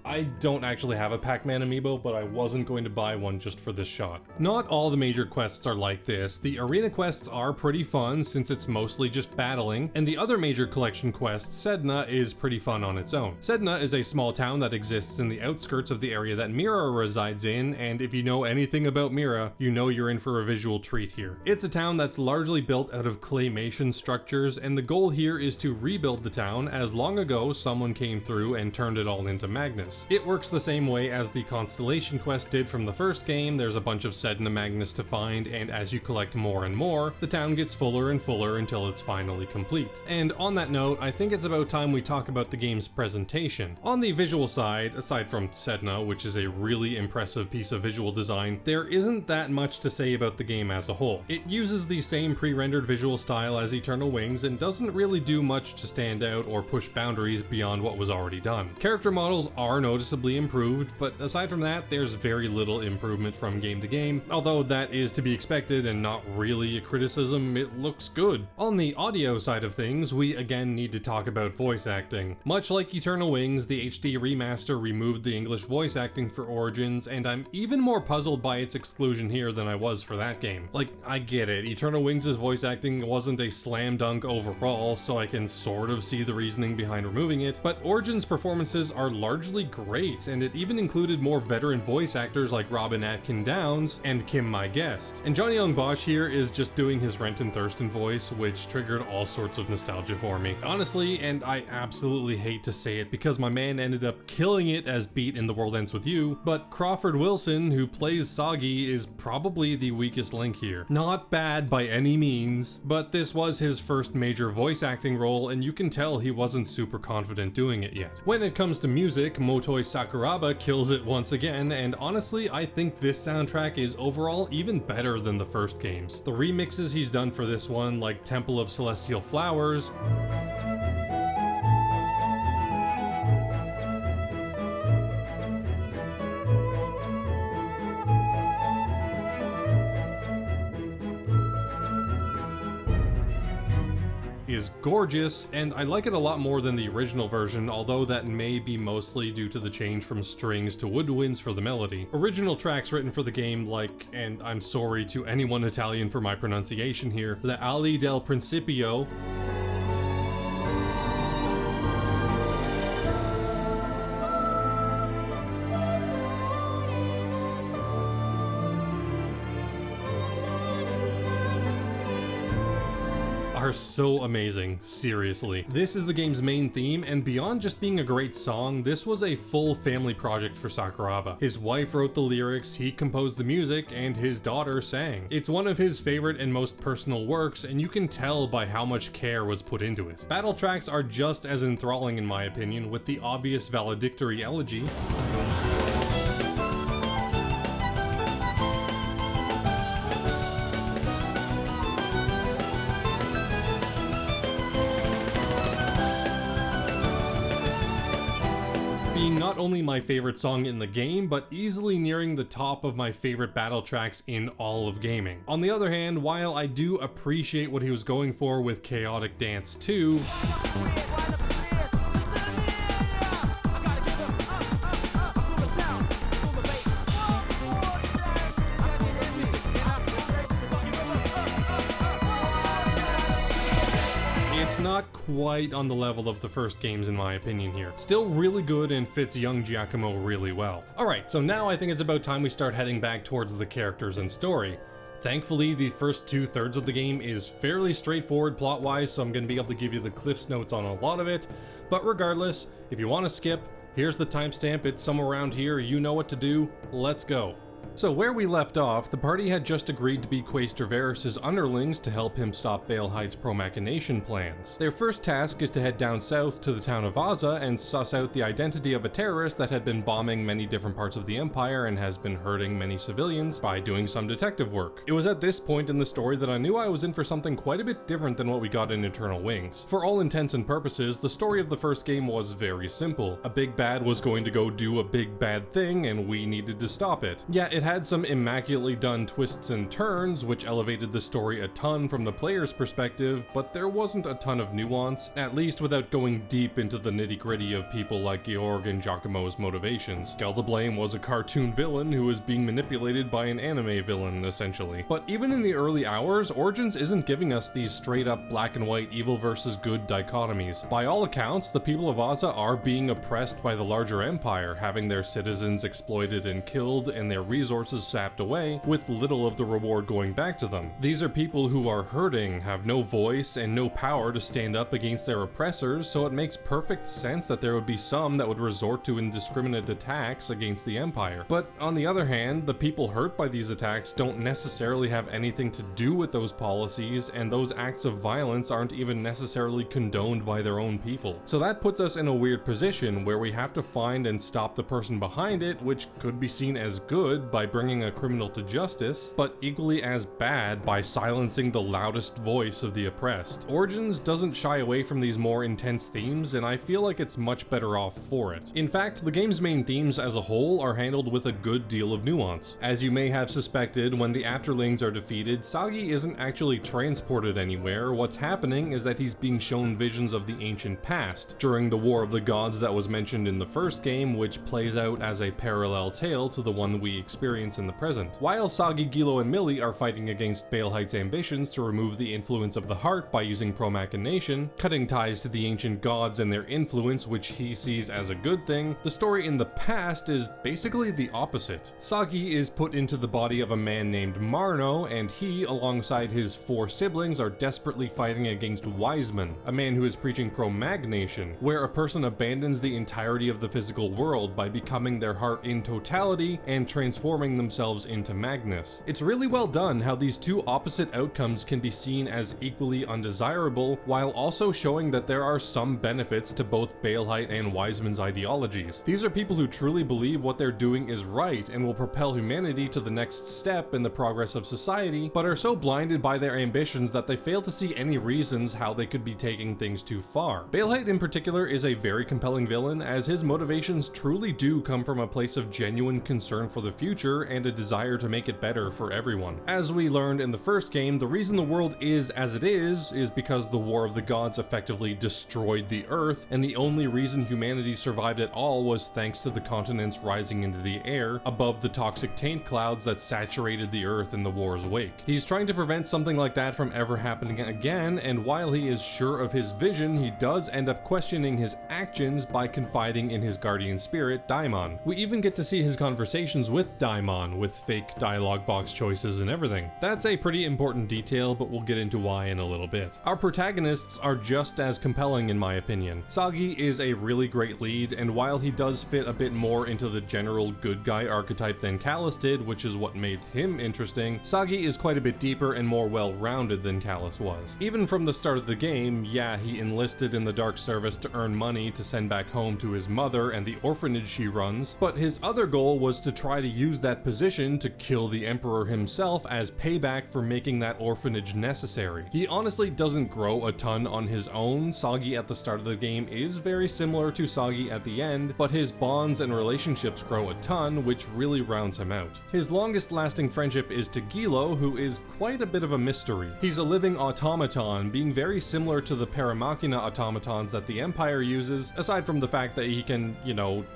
I don't actually have a Pac-Man amiibo, but I wasn't going to buy one just for this shot. Not all the major quests are like this. The arena quests are pretty fun since it's mostly just battling, and the other major collection quest, Sedna, is pretty fun on its own. Sedna is a small town that exists in the outskirts of the area that Mira resides in, and if you know anything about Mira, you know you're in for a visual treat here. It's a town that's largely built out of claymation structures, and the goal here is to rebuild the town, as long ago someone came through and turned it all into Magnus. It works the same way as the Constellation quest did from the first game. There's a bunch of Sedna Magnus to find, and as you collect more and more, the town gets fuller and fuller until it's finally complete. And on that note, I think it's about time we talk about the game's presentation. On the visual side, aside from Sedna, which is a really impressive piece of visual design, there isn't that much to say about the game as a whole. It uses the same pre-rendered visual style as Eternal Wings and doesn't really do much to stand out or push boundaries beyond what was already done. Character models are noticeably improved, but aside from that, there's very little improvement from game to game, although that is to be expected and not really a criticism. It looks good. On the audio side of things, we again need to talk about voice acting. Much like Eternal Wings, the HD remaster removed the English voice acting for Origins, and I'm even more puzzled by its exclusion here than I was for that game. Like, I get it, Eternal Wings' voice acting wasn't a slam dunk overall, so I can sort of see the reasoning behind removing it, but Origins' performances are largely great, and it even included more veteran voice actors like Robin Atkin Downes and Kim My Guest. And Johnny Young Bosch here is just doing his Renton Thurston voice, which triggered all sorts of nostalgia for me. Honestly, and I absolutely hate to say it because my man ended up killing it as Beat in The World Ends With You, but Crawford Wilson, who plays Soggy, is probably the weakest link here. Not bad by any means, but this was his first major voice acting role, and you can tell he wasn't super confident doing it yet. When it comes to music, Motoi Sakuraba kills it once again, and honestly, I think this soundtrack is overall even better than the first games. The remixes he's done for this one, like Temple of Celestial Flowers, is gorgeous, and I like it a lot more than the original version, although that may be mostly due to the change from strings to woodwinds for the melody. Original tracks written for the game like, and I'm sorry to anyone Italian for my pronunciation here, Le Ali del Principio, are so amazing, seriously. This is the game's main theme, and beyond just being a great song, this was a full family project for Sakuraba. His wife wrote the lyrics, he composed the music, and his daughter sang. It's one of his favorite and most personal works, and you can tell by how much care was put into it. Battle tracks are just as enthralling in my opinion, with the obvious valedictory elegy, being not only my favorite song in the game, but easily nearing the top of my favorite battle tracks in all of gaming. On the other hand, while I do appreciate what he was going for with Chaotic Dance 2, it's not quite on the level of the first games in my opinion here. Still really good and fits young Giacomo really well. Alright, so now I think it's about time we start heading back towards the characters and story. Thankfully, the first 2/3 of the game is fairly straightforward plot-wise, so I'm going to be able to give you the Cliff's Notes on a lot of it, but regardless, if you want to skip, here's the timestamp, it's somewhere around here, you know what to do, let's go. So where we left off, the party had just agreed to be Quaestor Varys' underlings to help him stop Bale Height's pro-machination plans. Their first task is to head down south to the town of Aza and suss out the identity of a terrorist that had been bombing many different parts of the Empire and has been hurting many civilians by doing some detective work. It was at this point in the story that I knew I was in for something quite a bit different than what we got in Eternal Wings. For all intents and purposes, the story of the first game was very simple. A big bad was going to go do a big bad thing and we needed to stop it. Yeah, it had some immaculately done twists and turns, which elevated the story a ton from the player's perspective, but there wasn't a ton of nuance, at least without going deep into the nitty-gritty of people like Georg and Giacomo's motivations. Gelderblame was a cartoon villain who was being manipulated by an anime villain, essentially. But even in the early hours, Origins isn't giving us these straight-up black and white evil versus good dichotomies. By all accounts, the people of Aza are being oppressed by the larger empire, having their citizens exploited and killed and their resources sapped away, with little of the reward going back to them. These are people who are hurting, have no voice, and no power to stand up against their oppressors, so it makes perfect sense that there would be some that would resort to indiscriminate attacks against the Empire. But on the other hand, the people hurt by these attacks don't necessarily have anything to do with those policies, and those acts of violence aren't even necessarily condoned by their own people. So that puts us in a weird position where we have to find and stop the person behind it, which could be seen as good by bringing a criminal to justice, but equally as bad by silencing the loudest voice of the oppressed. Origins doesn't shy away from these more intense themes, and I feel like it's much better off for it. In fact, the game's main themes as a whole are handled with a good deal of nuance. As you may have suspected, when the Afterlings are defeated, Sagi isn't actually transported anywhere. What's happening is that he's being shown visions of the ancient past, during the War of the Gods that was mentioned in the first game, which plays out as a parallel tale to the one we experienced experience in the present. While Sagi, Gilo, and Millie are fighting against Baelheit's ambitions to remove the influence of the heart by using promachination, cutting ties to the ancient gods and their influence, which he sees as a good thing, the story in the past is basically the opposite. Sagi is put into the body of a man named Marno, and he, alongside his 4 siblings, are desperately fighting against Wiseman, a man who is preaching promagnation, where a person abandons the entirety of the physical world by becoming their heart in totality and transforming themselves into Magnus. It's really well done how these two opposite outcomes can be seen as equally undesirable, while also showing that there are some benefits to both Baelheit and Wiseman's ideologies. These are people who truly believe what they're doing is right and will propel humanity to the next step in the progress of society, but are so blinded by their ambitions that they fail to see any reasons how they could be taking things too far. Baelheit in particular is a very compelling villain, as his motivations truly do come from a place of genuine concern for the future and a desire to make it better for everyone. As we learned in the first game, the reason the world is as it is because the War of the Gods effectively destroyed the Earth, and the only reason humanity survived at all was thanks to the continents rising into the air above the toxic taint clouds that saturated the Earth in the war's wake. He's trying to prevent something like that from ever happening again, and while he is sure of his vision, he does end up questioning his actions by confiding in his guardian spirit, Daimon. We even get to see his conversations with Daimon, with fake dialogue box choices and everything. That's a pretty important detail, but we'll get into why in a little bit. Our protagonists are just as compelling in my opinion. Sagi is a really great lead, and while he does fit a bit more into the general good guy archetype than Callus did, which is what made him interesting, Sagi is quite a bit deeper and more well-rounded than Callus was. Even from the start of the game, yeah, he enlisted in the Dark Service to earn money to send back home to his mother and the orphanage she runs, but his other goal was to try to use that position to kill the Emperor himself as payback for making that orphanage necessary. He honestly doesn't grow a ton on his own. Sagi at the start of the game is very similar to Sagi at the end, but his bonds and relationships grow a ton, which really rounds him out. His longest lasting friendship is to Gilo, who is quite a bit of a mystery. He's a living automaton, being very similar to the paramachina automatons that the Empire uses, aside from the fact that he can,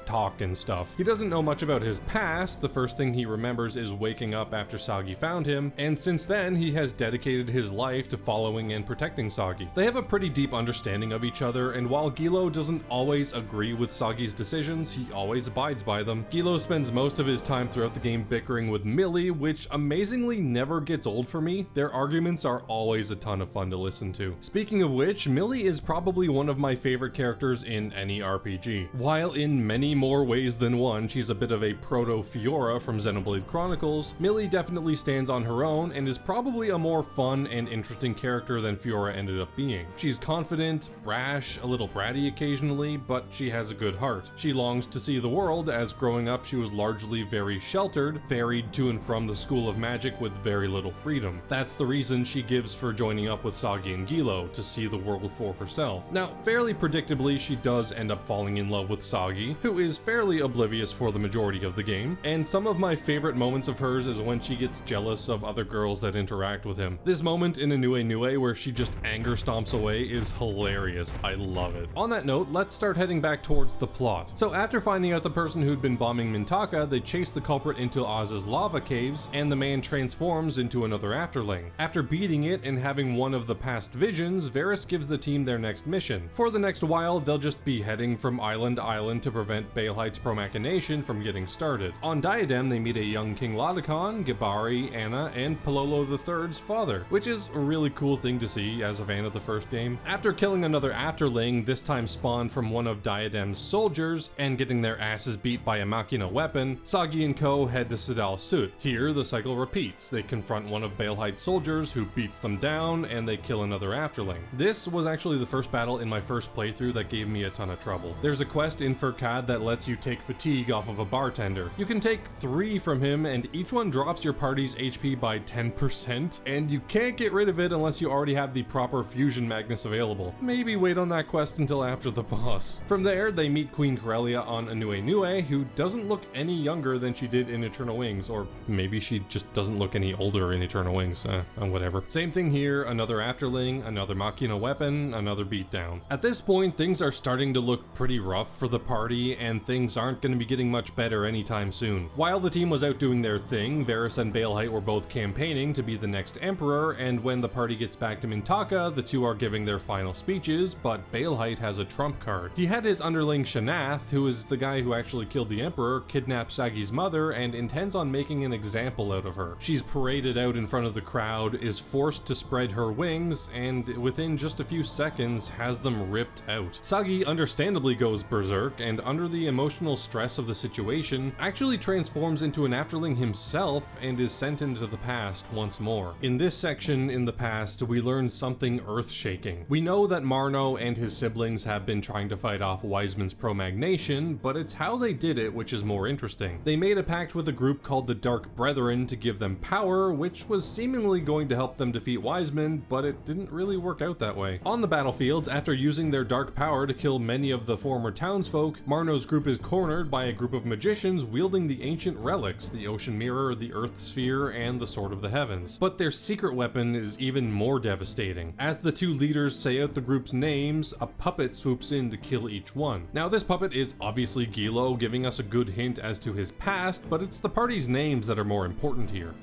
talk and stuff. He doesn't know much about his past. The first thing he remembers is waking up after Sagi found him, and since then he has dedicated his life to following and protecting Sagi. They have a pretty deep understanding of each other, and while Gilo doesn't always agree with Sagi's decisions, he always abides by them. Gilo spends most of his time throughout the game bickering with Millie, which amazingly never gets old for me. Their arguments are always a ton of fun to listen to. Speaking of which, Millie is probably one of my favorite characters in any RPG. While in many more ways than one, she's a bit of a proto-Fiora from Xenoblade Chronicles, Millie definitely stands on her own and is probably a more fun and interesting character than Fiora ended up being. She's confident, brash, a little bratty occasionally, but she has a good heart. She longs to see the world, as growing up she was largely very sheltered, ferried to and from the School of Magic with very little freedom. That's the reason she gives for joining up with Sagi and Gilo, to see the world for herself. Now, fairly predictably, she does end up falling in love with Sagi, who is fairly oblivious for the majority of the game, and some of my favorite moments of hers is when she gets jealous of other girls that interact with him. This moment in Inoue where she just anger stomps away is hilarious. I love it. On that note, let's start heading back towards the plot. So after finding out the person who'd been bombing Mintaka, they chase the culprit into Oz's lava caves, and the man transforms into another afterling. After beating it and having one of the past visions, Varys gives the team their next mission. For the next while, they'll just be heading from island to island to prevent Baelheit's promachination from getting started. On Diadem, they meet a young King Laocoon, Gibari, Anna, and Pololo III's father, which is a really cool thing to see as a fan of the first game. After killing another afterling, this time spawned from one of Diadem's soldiers, and getting their asses beat by a machina weapon, Sagi and co head to Sidal Sut. Here, the cycle repeats. They confront one of Baelheit's soldiers, who beats them down, and they kill another afterling. This was actually the first battle in my first playthrough that gave me a ton of trouble. There's a quest in Furkad that lets you take fatigue off of a bartender. You can take 3 from him, and each one drops your party's HP by 10%, and you can't get rid of it unless you already have the proper fusion magnus available. Maybe wait on that quest until after the boss. From there, they meet Queen Corellia on Inoue, who doesn't look any younger than she did in Eternal Wings, or maybe she just doesn't look any older in Eternal Wings, whatever. Same thing here, another afterling, another machina weapon, another beatdown. At this point, things are starting to look pretty rough for the party, and things aren't going to be getting much better anytime soon. While the team was out doing their thing, Varys and Baelheit were both campaigning to be the next emperor, and when the party gets back to Mintaka, the two are giving their final speeches, but Baelheit has a trump card. He had his underling Shanath, who is the guy who actually killed the emperor, kidnap Sagi's mother, and intends on making an example out of her. She's paraded out in front of the crowd, is forced to spread her wings, and within just a few seconds has them ripped out. Sagi understandably goes berserk, and under the emotional stress of the situation, actually transforms into an afterling himself and is sent into the past once more. In this section in the past, we learn something earth-shaking. We know that Marno and his siblings have been trying to fight off Wiseman's promagnation, but it's how they did it which is more interesting. They made a pact with a group called the Dark Brethren to give them power, which was seemingly going to help them defeat Wiseman, but it didn't really work out that way. On the battlefields, after using their dark power to kill many of the former townsfolk, Marno's group is cornered by a group of magicians wielding the ancient relics, the Ocean Mirror, the Earth Sphere, and the Sword of the Heavens. But their secret weapon is even more devastating. As the two leaders say out the group's names, a puppet swoops in to kill each one. Now this puppet is obviously Gilo, giving us a good hint as to his past, but it's the party's names that are more important here.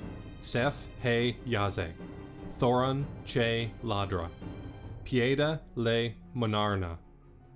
Sef, He, Yaze. Thoron, Che, Ladra. Pieda, Le, Monarna.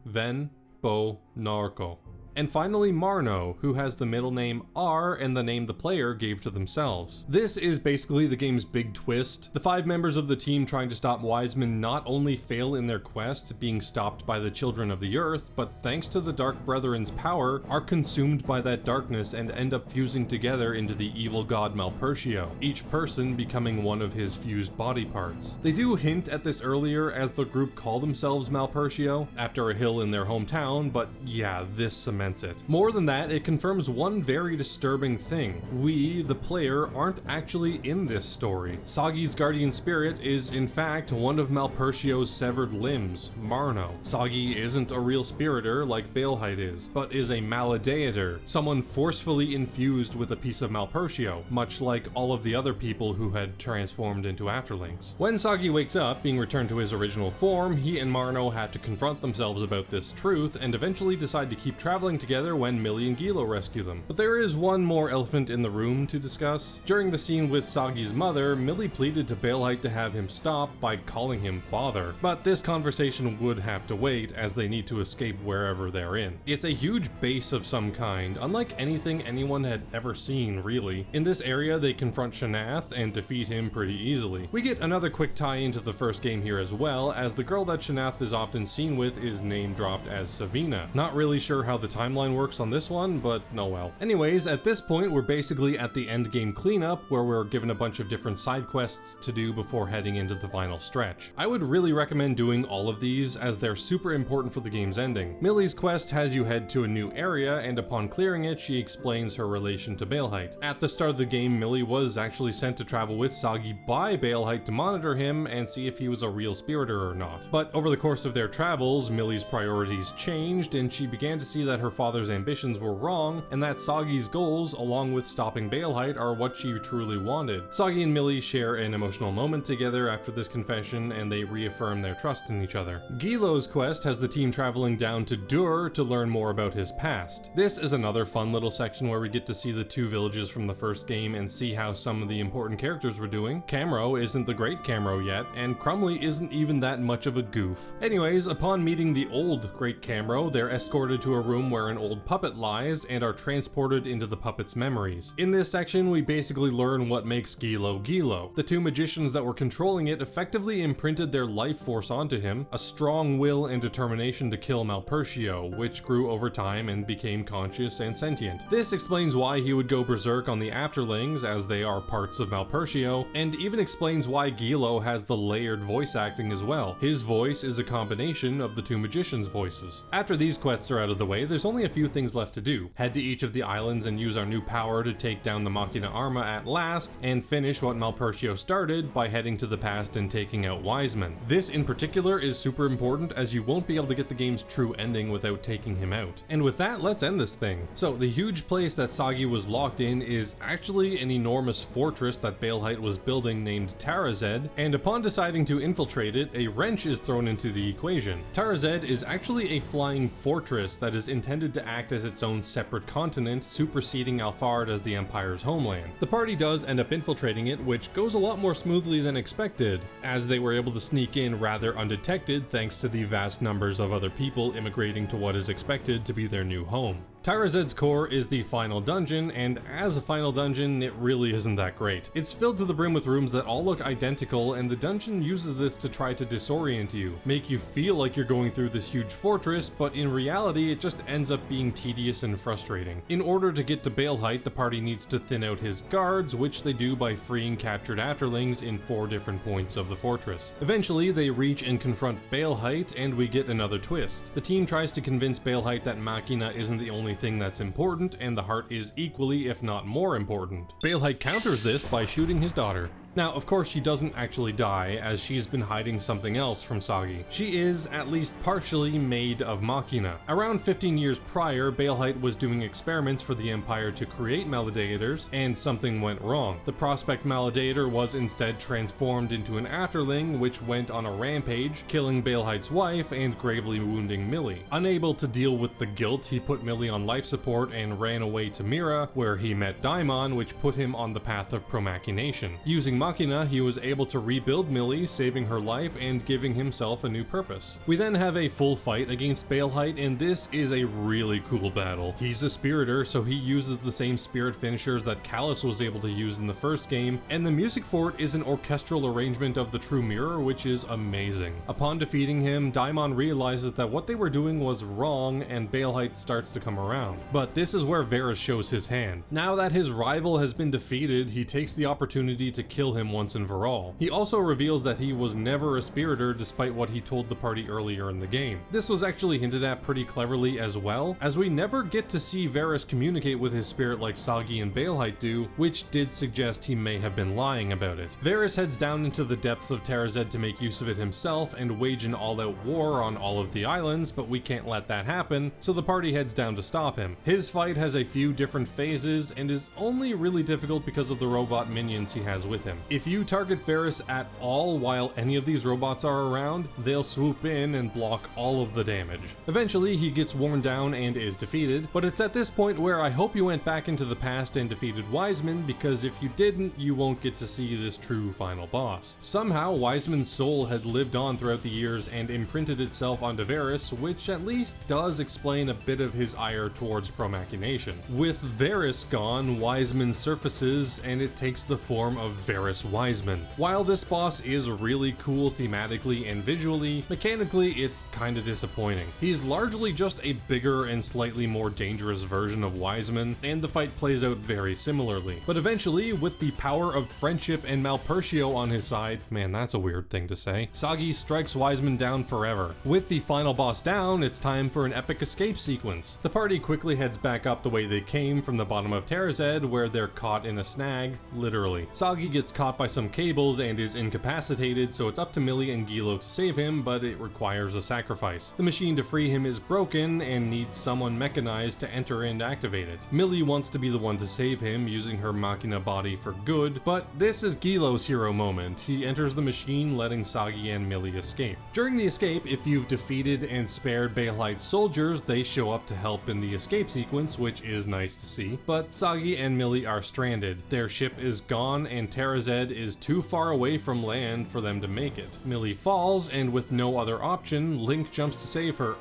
Ven, Bo, Narco. And finally Marno, who has the middle name R and the name the player gave to themselves. This is basically the game's big twist. The 5 members of the team trying to stop Wiseman not only fail in their quest, being stopped by the Children of the Earth, but thanks to the Dark Brethren's power, are consumed by that darkness and end up fusing together into the evil god Malpertio, each person becoming one of his fused body parts. They do hint at this earlier as the group call themselves Malpertio, after a hill in their hometown, but yeah, this cements it. More than that, it confirms one very disturbing thing. We, the player, aren't actually in this story. Sagi's guardian spirit is, in fact, one of Malpertio's severed limbs, Marno. Sagi isn't a real spiritor like Baelheit is, but is a maladeator, someone forcefully infused with a piece of Malpertio, much like all of the other people who had transformed into afterlings. When Sagi wakes up, being returned to his original form, he and Marno have to confront themselves about this truth and eventually decide to keep traveling together when Millie and Gilo rescue them. But there is one more elephant in the room to discuss. During the scene with Sagi's mother, Millie pleaded to Baelheit to have him stop by calling him father. But this conversation would have to wait as they need to escape wherever they're in. It's a huge base of some kind, unlike anything anyone had ever seen, really. In this area, they confront Shanath and defeat him pretty easily. We get another quick tie into the first game here as well, as the girl that Shanath is often seen with is name dropped as Savina. Not really sure how the timeline works on this one, but no well. Anyways, at this point we're basically at the end game cleanup, where we're given a bunch of different side quests to do before heading into the final stretch. I would really recommend doing all of these as they're super important for the game's ending. Millie's quest has you head to a new area, and upon clearing it she explains her relation to Baelheit. At the start of the game, Millie was actually sent to travel with Sagi by Baelheit to monitor him and see if he was a real spiritor or not. But over the course of their travels, Millie's priorities changed and she began to see that her father's ambitions were wrong, and that Sagi's goals, along with stopping Baelheit, are what she truly wanted. Sagi and Millie share an emotional moment together after this confession, and they reaffirm their trust in each other. Gilo's quest has the team traveling down to Dur to learn more about his past. This is another fun little section where we get to see the 2 villages from the first game and see how some of the important characters were doing. Camro isn't the great Camro yet, and Crumley isn't even that much of a goof. Anyways, upon meeting the old great Camro, they're escorted to a room where an old puppet lies and are transported into the puppet's memories. In this section, we basically learn what makes Gilo Gilo. The 2 magicians that were controlling it effectively imprinted their life force onto him, a strong will and determination to kill Malpertio, which grew over time and became conscious and sentient. This explains why he would go berserk on the afterlings, as they are parts of Malpertio, and even explains why Gilo has the layered voice acting as well. His voice is a combination of the 2 magicians' voices. After these quests are out of the way, there's only a few things left to do. Head to each of the islands and use our new power to take down the Machina Arma at last, and finish what Malpertio started by heading to the past and taking out Wiseman. This in particular is super important, as you won't be able to get the game's true ending without taking him out. And with that, let's end this thing. So the huge place that Sagi was locked in is actually an enormous fortress that Baelheit was building named Tarazed, and upon deciding to infiltrate it, a wrench is thrown into the equation. Tarazed is actually a flying fortress that is intended intended to act as its own separate continent, superseding Alphard as the Empire's homeland. The party does end up infiltrating it, which goes a lot more smoothly than expected, as they were able to sneak in rather undetected thanks to the vast numbers of other people immigrating to what is expected to be their new home. Tyrazed's core is the final dungeon, and as a final dungeon, it really isn't that great. It's filled to the brim with rooms that all look identical, and the dungeon uses this to try to disorient you, make you feel like you're going through this huge fortress, but in reality it just ends up being tedious and frustrating. In order to get to Baelheit, the party needs to thin out his guards, which they do by freeing captured afterlings in 4 different points of the fortress. Eventually, they reach and confront Baelheit, and we get another twist. The team tries to convince Baelheit that Machina isn't the only thing that's important, and the heart is equally, if not more important. Baelheit counters this by shooting his daughter. Now, of course, she doesn't actually die, as she's been hiding something else from Sagi. She is, at least partially, made of Machina. Around 15 years prior, Baelheit was doing experiments for the Empire to create Maladeators, and something went wrong. The Prospect Maladeator was instead transformed into an Afterling, which went on a rampage, killing Baelheit's wife and gravely wounding Millie. Unable to deal with the guilt, he put Millie on life support and ran away to Mira, where he met Daimon, which put him on the path of promachination. Using Machina, he was able to rebuild Millie, saving her life and giving himself a new purpose. We then have a full fight against Baelheit, and this is a really cool battle. He's a spiriter, so he uses the same spirit finishers that Kaitos was able to use in the first game, and the music for it is an orchestral arrangement of the True Mirror, which is amazing. Upon defeating him, Daimon realizes that what they were doing was wrong, and Baelheit starts to come around. But this is where Varus shows his hand. Now that his rival has been defeated, he takes the opportunity to kill him once and for all. He also reveals that he was never a spiriter despite what he told the party earlier in the game. This was actually hinted at pretty cleverly as well, as we never get to see Varus communicate with his spirit like Sagi and Baelheit do, which did suggest he may have been lying about it. Varus heads down into the depths of Tarazed to make use of it himself and wage an all-out war on all of the islands, but we can't let that happen, so the party heads down to stop him. His fight has a few different phases and is only really difficult because of the robot minions he has with him. If you target Varus at all while any of these robots are around, they'll swoop in and block all of the damage. Eventually, he gets worn down and is defeated, but it's at this point where I hope you went back into the past and defeated Wiseman, because if you didn't, you won't get to see this true final boss. Somehow, Wiseman's soul had lived on throughout the years and imprinted itself onto Varus, which at least does explain a bit of his ire towards promachination. With Varus gone, Wiseman surfaces, and it takes the form of Varus Wiseman. While this boss is really cool thematically and visually, mechanically it's kinda disappointing. He's largely just a bigger and slightly more dangerous version of Wiseman, and the fight plays out very similarly. But eventually, with the power of friendship and Malpertio on his side, man, that's a weird thing to say, Sagi strikes Wiseman down forever. With the final boss down, it's time for an epic escape sequence. The party quickly heads back up the way they came from the bottom of Tarazed, where they're caught in a snag, literally. Sagi gets caught by some cables and is incapacitated, so it's up to Millie and Gilo to save him, but it requires a sacrifice. The machine to free him is broken and needs someone mechanized to enter and activate it. Millie wants to be the one to save him, using her Machina body for good, but this is Gilo's hero moment. He enters the machine, letting Sagi and Millie escape. During the escape, if you've defeated and spared Baelheit's soldiers, they show up to help in the escape sequence, which is nice to see. But Sagi and Millie are stranded. Their ship is gone, and Tarazed is too far away from land for them to make it. Millie falls, and with no other option, Link jumps to save her.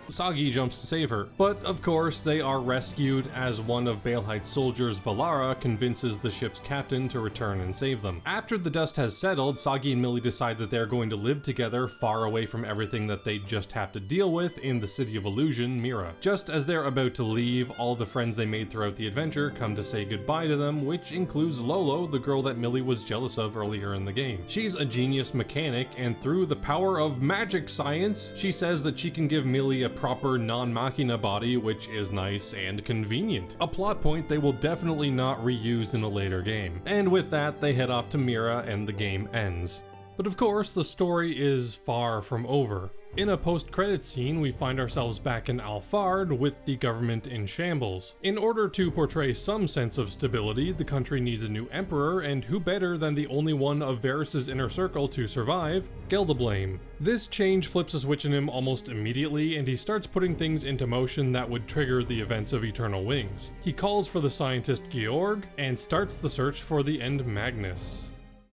Sagi jumps to save her. But of course, they are rescued as one of Baelheit's soldiers, Valara, convinces the ship's captain to return and save them. After the dust has settled, Sagi and Millie decide that they're going to live together far away from everything that they just have to deal with in the City of Illusion, Mira. Just as they're about to leave, all the friends they made throughout the adventure come to say goodbye to them, which includes Lolo, the girl that Millie was jealous of earlier in the game. She's a genius mechanic, and through the power of magic science, she says that she can give Millie a proper non-machina body, which is nice and convenient. A plot point they will definitely not reuse in a later game. And with that, they head off to Mira and the game ends. But of course, the story is far from over. In a post-credit scene, we find ourselves back in Alfard with the government in shambles. In order to portray some sense of stability, the country needs a new emperor, and who better than the only one of Varys' inner circle to survive, Geldablame. This change flips a switch in him almost immediately, and he starts putting things into motion that would trigger the events of Eternal Wings. He calls for the scientist Georg, and starts the search for the End Magnus.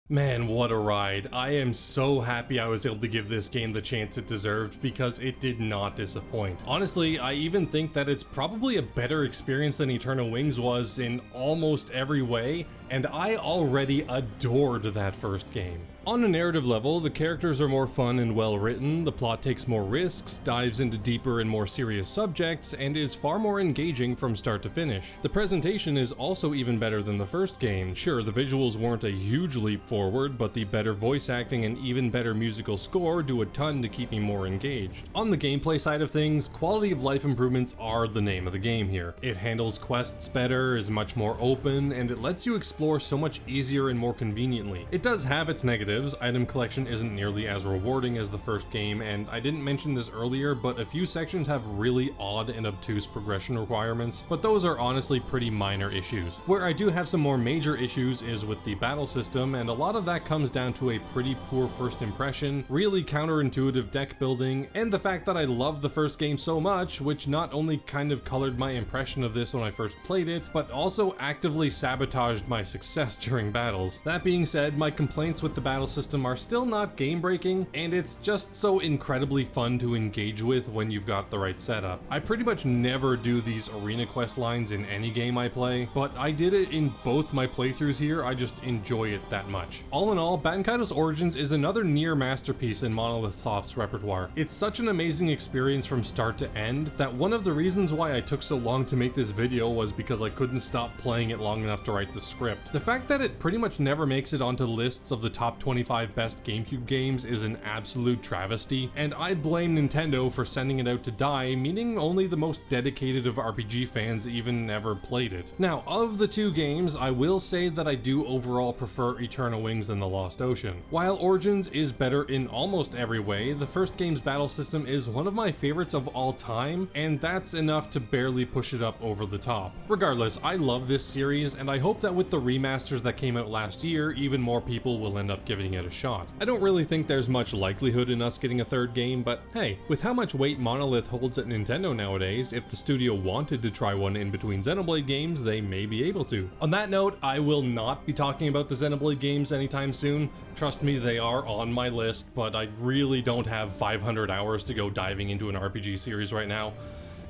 Man, what a ride. I am so happy I was able to give this game the chance it deserved, because it did not disappoint. Honestly, I even think that it's probably a better experience than Eternal Wings was in almost every way, and I already adored that first game. On a narrative level, the characters are more fun and well written, the plot takes more risks, dives into deeper and more serious subjects, and is far more engaging from start to finish. The presentation is also even better than the first game. Sure, the visuals weren't a huge leap forward, but the better voice acting and even better musical score do a ton to keep me more engaged. On the gameplay side of things, quality of life improvements are the name of the game here. It handles quests better, is much more open, and it lets you explore so much easier and more conveniently. It does have its negatives. Item collection isn't nearly as rewarding as the first game, and I didn't mention this earlier, but a few sections have really odd and obtuse progression requirements, but those are honestly pretty minor issues. Where I do have some more major issues is with the battle system, and a lot of that comes down to a pretty poor first impression, really counterintuitive deck building, and the fact that I loved the first game so much, which not only kind of colored my impression of this when I first played it, but also actively sabotaged my success during battles. That being said, my complaints with the battle system are still not game-breaking, and it's just so incredibly fun to engage with when you've got the right setup. I pretty much never do these arena quest lines in any game I play, but I did it in both my playthroughs here. I just enjoy it that much. All in all, Baten Kaitos Origins is another near masterpiece in Monolith Soft's repertoire. It's such an amazing experience from start to end that one of the reasons why I took so long to make this video was because I couldn't stop playing it long enough to write the script. The fact that it pretty much never makes it onto lists of the top 25 best Gamecube games is an absolute travesty, and I blame Nintendo for sending it out to die, meaning only the most dedicated of RPG fans even ever played it. Now, of the two games, I will say that I do overall prefer Eternal Wings than The Lost Ocean. While Origins is better in almost every way, the first game's battle system is one of my favorites of all time, and that's enough to barely push it up over the top. Regardless, I love this series, and I hope that with the remasters that came out last year, even more people will end up giving it a shot. I don't really think there's much likelihood in us getting a third game, but hey, with how much weight Monolith holds at Nintendo nowadays, if the studio wanted to try one in between Xenoblade games, they may be able to. On that note, I will not be talking about the Xenoblade games anytime soon. Trust me, they are on my list, but I really don't have 500 hours to go diving into an RPG series right now.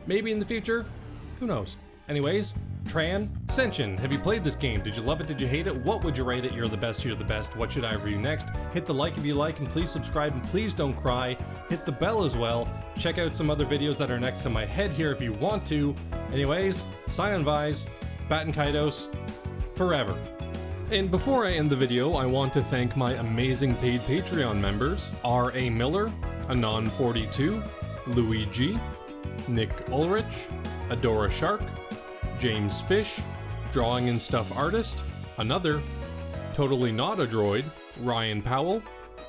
Maybe in the future? Who knows? Anyways, Transcension. Have you played this game? Did you love it? Did you hate it? What would you rate it? You're the best, you're the best. What should I review next? Hit the like if you like, and please subscribe, and please don't cry. Hit the bell as well. Check out some other videos that are next to my head here if you want to. Anyways, Scion Vise, Baten Kaitos, forever. And before I end the video, I want to thank my amazing paid Patreon members, R.A. Miller, Anon42, Louis G, Nick Ulrich, Adora Shark, James Fish, Drawing and Stuff Artist, Another, Totally Not a Droid, Ryan Powell,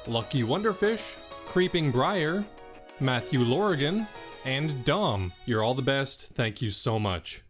Lucky Wonderfish, Creeping Briar, Matthew Lorigan, and Dom. You're all the best. Thank you so much.